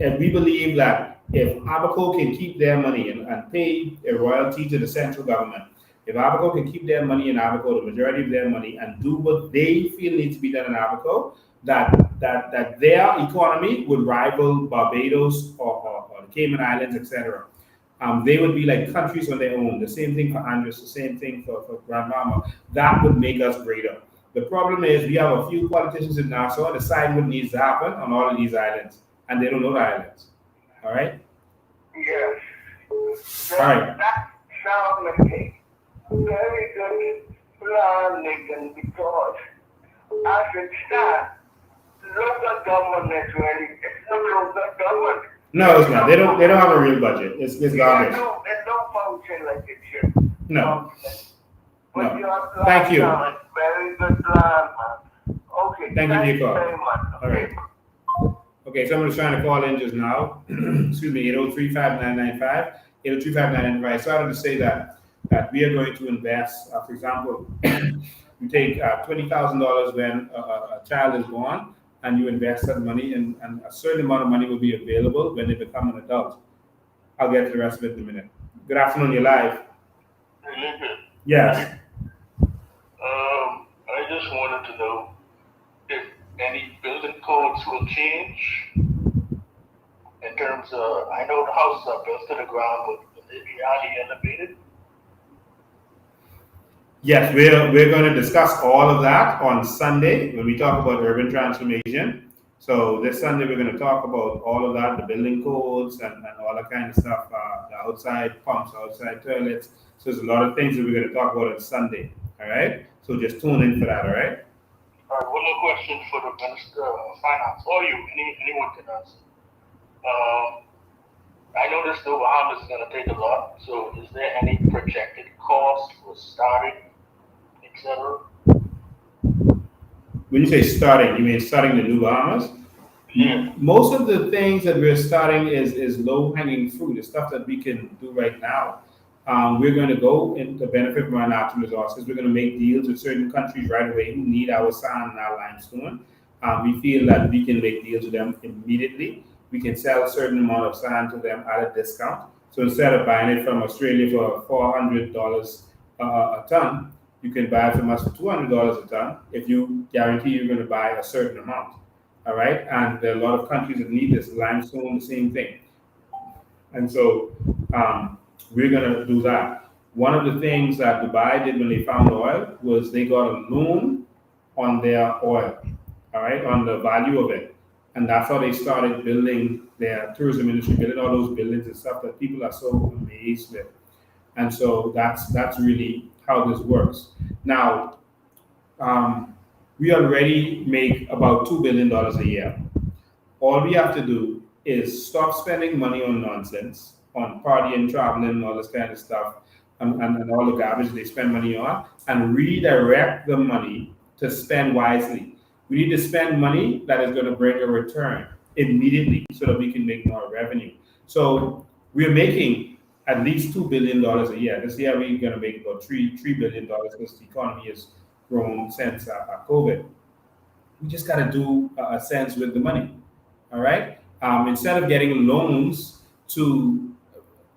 And we believe that if Abaco can keep their money and pay a royalty to the central government, If Abaco can keep their money in Abaco, the majority of their money, and do what they feel needs to be done in Abaco, that their economy would rival Barbados or the Cayman Islands, etc. They would be like countries on their own. The same thing for Andres, the same thing for Grandmama. That would make us greater. The problem is we have a few politicians in Nassau decide what needs to happen on all of these islands, and they don't know the islands. All right? Yes. All right. That sounds like a very good plan, Nathan, because as it stands, local government is really, it's not local government. No, it's not. They don't have a real budget. It's garbage. It don't function like it should. No. But No. your plan Thank you. sounds very good plan, man. Okay. Thank you for your call. very much. All right. Okay, someone's trying to call in just now. Excuse me, 803-5995. 803-5995. I started to say that we are going to invest, for example, you take $20,000 when a child is born, and you invest that money, and a certain amount of money will be available when they become an adult. I'll get to the rest of it in a minute. Good afternoon, you're live. Yes. I just wanted to know if any building codes will change in terms of, I know the houses are built to the ground, but will they be highly elevated? Yes, we're going to discuss all of that on Sunday when we talk about urban transformation. So this Sunday we're going to talk about all of that, the building codes and all that kind of stuff, the outside pumps, outside toilets. So there's a lot of things that we're going to talk about on Sunday. All right. So just tune in for that. All right. All right. One more question for the Minister of Finance, or you, anyone can answer. I noticed the Bahamas is going to take a lot. So is there any projected cost for starting, etc.? When you say starting, you mean starting the new Bahamas? Yeah. Most of the things that we're starting is low-hanging fruit, the stuff that we can do right now. We're going to go into benefit from our natural resources. We're going to make deals with certain countries right away who need our sand and our limestone. We feel that we can make deals with them immediately. We can sell a certain amount of sand to them at a discount. So instead of buying it from Australia for $400 a ton, you can buy it from us for $200 a ton if you guarantee you're going to buy a certain amount. All right. And there are a lot of countries that need this. Limestone, the same thing. And so we're going to do that. One of the things that Dubai did when they found oil was they got a loan on their oil, all right, on the value of it. And that's how they started building their tourism industry, building all those buildings and stuff that people are so amazed with. And so that's really how this works. Now, we already make about $2 billion a year. All we have to do is stop spending money on nonsense, on partying, traveling, all this kind of stuff, and all the garbage they spend money on, and redirect the money to spend wisely. We need to spend money that is going to bring a return immediately so that we can make more revenue. So we're making at least $2 billion a year. This year we're going to make about $3 billion because the economy has grown since COVID. We just got to do a sense with the money. All right. Instead of getting loans to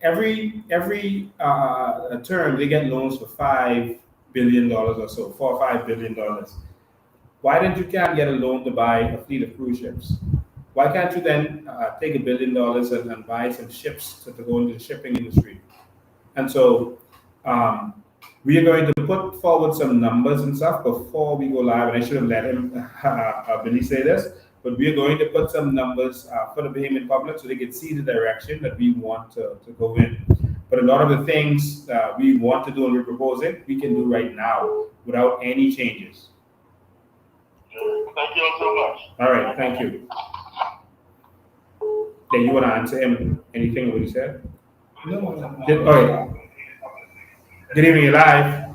every term, they get loans for $5 billion or so, $4 or $5 billion. Why don't you can't get a loan to buy a fleet of cruise ships? Why can't you then take $1 billion and buy some ships to go into the shipping industry? And so we are going to put forward some numbers and stuff before we go live. And I should have let him, Billy, say this, but we are going to put some numbers for the Bahamian public so they can see the direction that we want to go in. But a lot of the things we want to do and we're proposing, we can do right now without any changes. Thank you all so much. All right, thank you. Yeah, you want to answer him anything what he said? No. Okay. Good evening, you're live.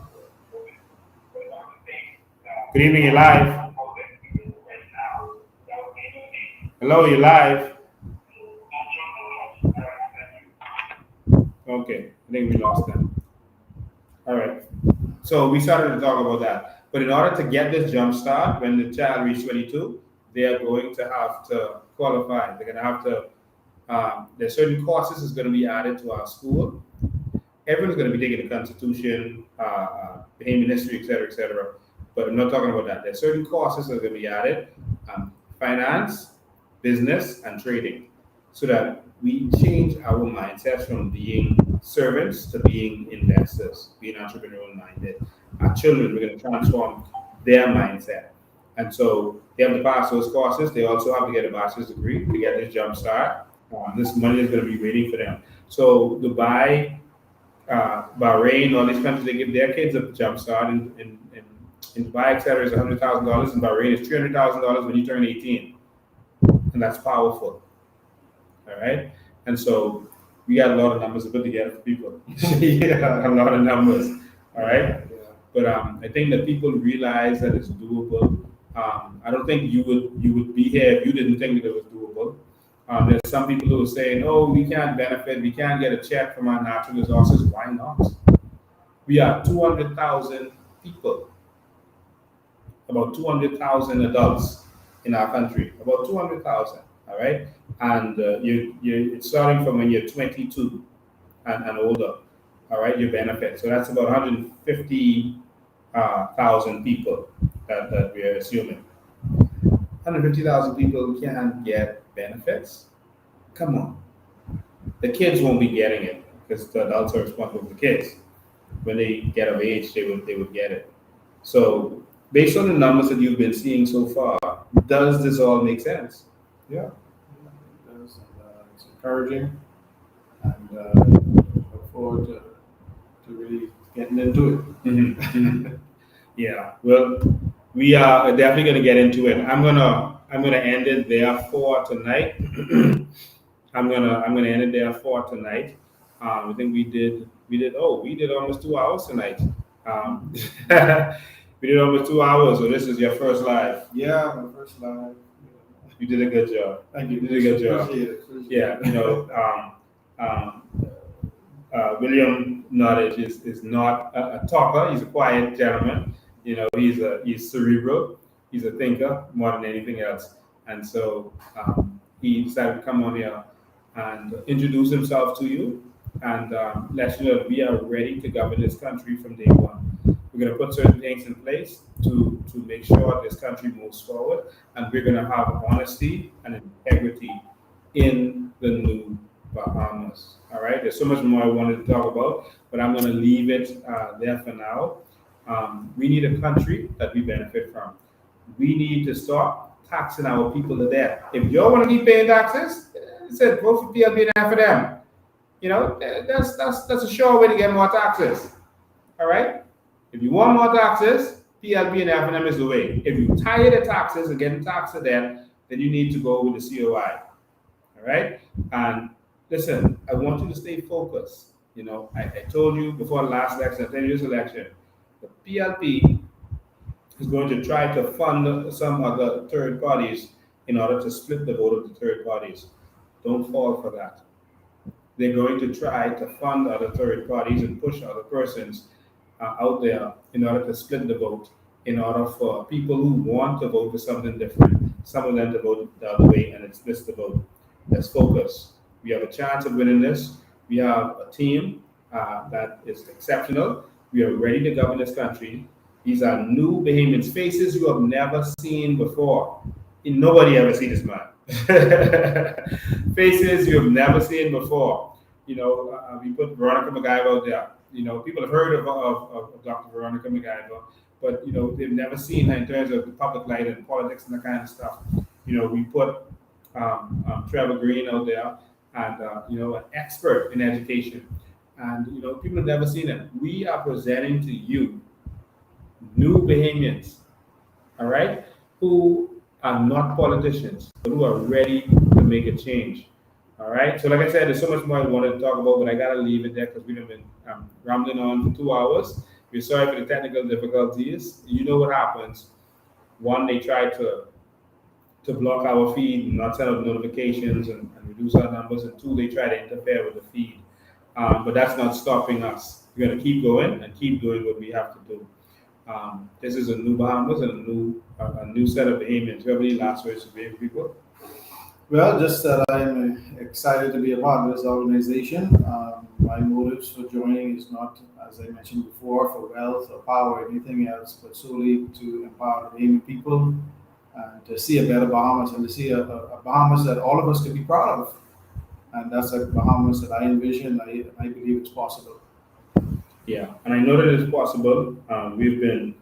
Good evening, you're live. Hello, you're live. Okay, I think we lost them. All right. So we started to talk about that. But in order to get this jump start, when the child reaches 22, they are going to have to qualify. They're going to have to, there's certain courses is going to be added to our school. everyone's going to be taking the Constitution, Bahamian history, et cetera. But I'm not talking about that. There's certain courses that are going to be added: finance, business, and trading, so that we change our mindsets from being servants to being investors, being entrepreneurial minded. Our children, we're going to transform their mindset. And so they have to pass those courses. They also have to get a bachelor's degree to get this jump start. This money is going to be waiting for them. So Dubai, Bahrain, all these countries, they give their kids a jump start. In Dubai, etc., is $100,000. In Bahrain, it's $300,000 when you turn 18. And that's powerful. All right? And so we got a lot of numbers to put together for people. Yeah, a lot of numbers. All right? But I think that people realize that it's doable. I don't think you would be here if you didn't think that it was doable. There's some people who are saying, "Oh, we can't benefit. We can't get a check from our natural resources." Why not? We are 200,000 people, about 200,000 adults in our country, about 200,000. All right, and it's starting from when you're 22 and older. All right, your benefit. So that's about 150,000 people that we are assuming. 150,000 people can't get benefits. Come on, the kids won't be getting it because the adults are responsible for the kids. When they get of age, they would get it. So, based on the numbers that you've been seeing so far, does this all make sense? Yeah, it does. It's encouraging, and look forward to really getting into it. Mm-hmm. Yeah. Well, we are definitely going to get into it. I'm gonna end it there for tonight. I'm gonna end it there for tonight. I think we did almost 2 hours tonight. We did almost 2 hours. So this is your first live. Yeah, my first live. You did a good job. Thank you. You did a good job. Appreciate it. Yeah, William Nottage is not a talker. He's a quiet gentleman. He's cerebral. He's a thinker more than anything else. And so he decided to come on here and introduce himself to you and let you know that we are ready to govern this country from day one. We're going to put certain things in place to make sure this country moves forward, and we're going to have honesty and integrity in the new Bahamas. All right, there's so much more I wanted to talk about, but I'm going to leave it there for now. We need a country that we benefit from. We need to stop taxing our people to death. If you all want to keep paying taxes, said vote for PLP and for them. That's a sure way to get more taxes. All right. If you want more taxes, PLP and F&M is the way. If you're tired of taxes and getting taxed to death, then you need to go with the COI. All right. And listen, I want you to stay focused. I told you before the last election, I tell you this election, the PLP is going to try to fund some other third parties in order to split the vote of the third parties. Don't fall for that. They're going to try to fund other third parties and push other persons out there in order to split the vote, in order for people who want to vote for something different, some of them to vote the other way, and it splits the vote. Let's focus. We have a chance of winning this. We have a team that is exceptional. We are ready to govern this country. These are new Bahamians, faces you have never seen before. Nobody ever seen this man. Faces you have never seen before. We put Veronica McIver out there. People have heard of Dr. Veronica McIver, but they've never seen her in terms of the public light and politics and that kind of stuff. We put Trevor Green out there, and an expert in education, and people have never seen it. We are presenting to you new Bahamians, all right, who are not politicians, but who are ready to make a change. All right. So, like I said, there's so much more I wanted to talk about, but I gotta leave it there because we've been rambling on for 2 hours. We're sorry for the technical difficulties. You know what happens. One, they try to block our feed and not send out notifications and reduce our numbers. And two, they try to interfere with the feed. But that's not stopping us. We're gonna keep going and keep doing what we have to do. This is a new Bahamas and a new set of Bahamians. Do you have any last words to Bahamian people? Well, just that I'm excited to be a part of this organization. my motives for joining is not, as I mentioned before, for wealth or power or anything else, but solely to empower the Bahamian people and to see a better Bahamas and to see a Bahamas that all of us can be proud of. And that's a Bahamas that I envision. I believe it's possible. Yeah, and I know that it's possible. We've been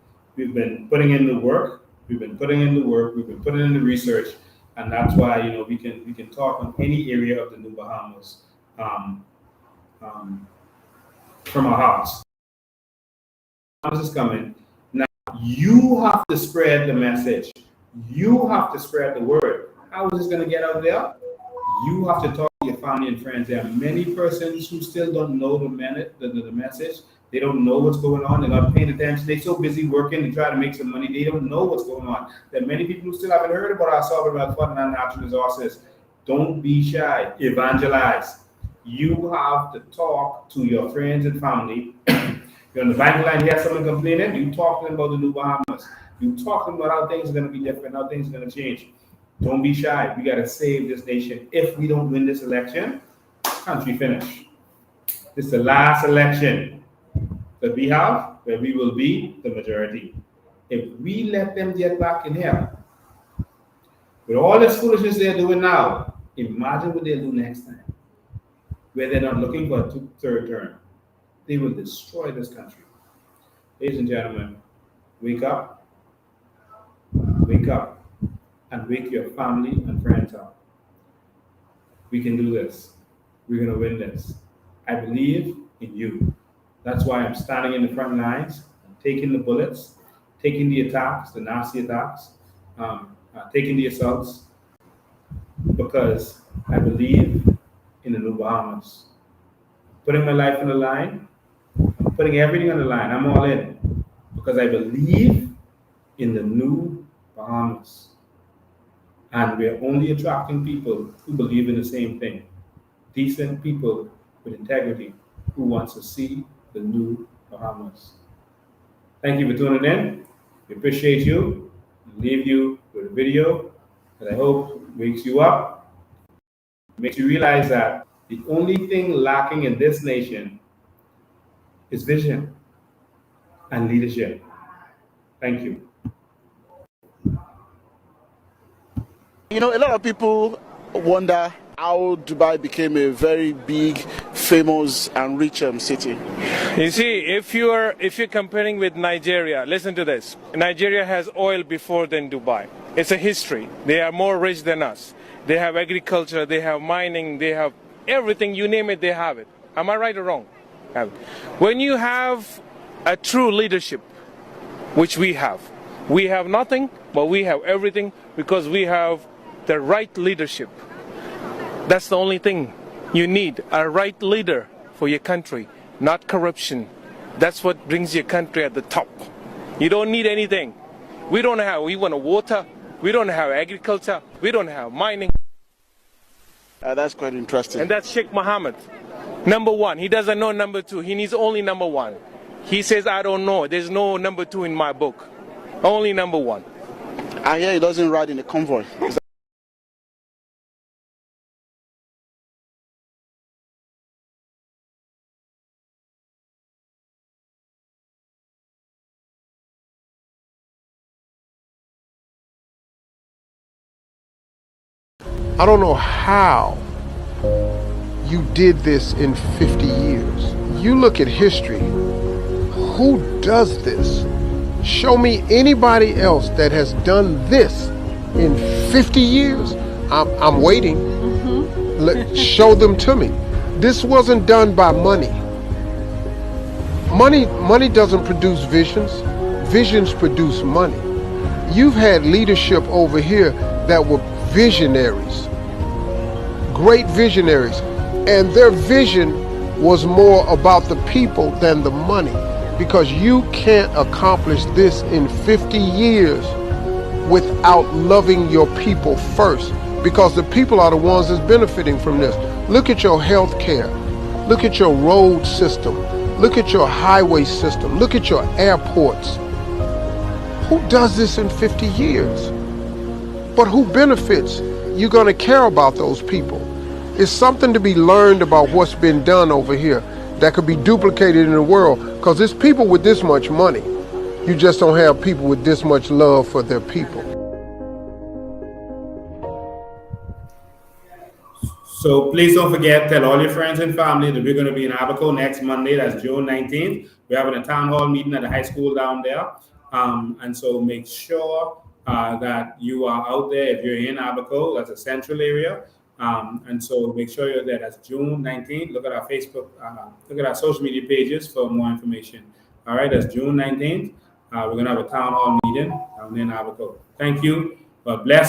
putting in the work. We've been putting in the research, and that's why we can talk on any area of the New Bahamas from our hearts. Bahamas is coming. Now you have to spread the message. You have to spread the word. How is this going to get out there? You have to talk to your family and friends. There are many persons who still don't know the message. They don't know what's going on. They're not paying attention. They're so busy working to try to make some money. They don't know what's going on. There are many people who still haven't heard about our sovereign wealth fund and our natural resources. Don't be shy. Evangelize. You have to talk to your friends and family. You're on the bank line, you have someone complaining, you talk to them about the New Bahamas. You talk to them about how things are going to be different, how things are going to change. Don't be shy. We got to save this nation. If we don't win this election, country finish. This is the last election that we have where we will be the majority. If we let them get back in here, with all this foolishness they're doing now, imagine what they'll do next time, where they're not looking for a third term. They will destroy this country. Ladies and gentlemen, wake up, and wake your family and friends up. We can do this. We're going to win this. I believe in you. That's why I'm standing in the front lines, taking the bullets, taking the attacks, the nasty attacks, taking the assaults, because I believe in the New Bahamas. Putting my life on the line, I'm putting everything on the line. I'm all in because I believe in the New Bahamas. And we're only attracting people who believe in the same thing. Decent people with integrity who wants to see the New Bahamas. Thank you for tuning in. We appreciate you. We'll leave you with a video that I hope wakes you up, makes you realize that the only thing lacking in this nation is vision and leadership. Thank you. You know, a lot of people wonder how Dubai became a very big, famous and rich city. You see, if you're comparing with Nigeria, listen to this. Nigeria has oil before than Dubai. It's a history. They are more rich than us. They have agriculture, they have mining, they have everything, you name it, they have it. Am I right or wrong? When you have a true leadership, which we have nothing, but we have everything because we have the right leadership. That's the only thing you need, a right leader for your country, not corruption. That's what brings your country at the top. You don't need anything. We want water, we don't have agriculture, we don't have mining. That's quite interesting. And that's Sheikh Mohammed. Number one, he doesn't know number two, he needs only number one. He says, I don't know, there's no number two in my book. Only number one. I hear he doesn't ride in a convoy. I don't know how you did this in 50 years. You look at history. Who does this? Show me anybody else that has done this in 50 years. I'm waiting. Show them to me. This wasn't done by money. Money doesn't produce visions. Visions produce money. You've had leadership over here that were visionaries. Great visionaries. And their vision was more about the people than the money. Because you can't accomplish this in 50 years without loving your people first. Because the people are the ones that's benefiting from this. Look at your health care. Look at your road system. Look at your highway system. Look at your airports. Who does this in 50 years? But who benefits? You're going to care about those people. It's something to be learned about what's been done over here. that could be duplicated in the world, because there's people with this much money. You just don't have people with this much love for their people. So please don't forget, tell all your friends and family that we're going to be in Abaco next Monday. That's June 19th. We're having a town hall meeting at the high school down there. And so make sure that you are out there if you're in Abaco. That's a central area. And so make sure you're there. That's June 19th. Look at our Facebook, look at our social media pages for more information. All right, that's June 19th. We're going to have a town hall meeting down in Abaco. Thank you. God bless you.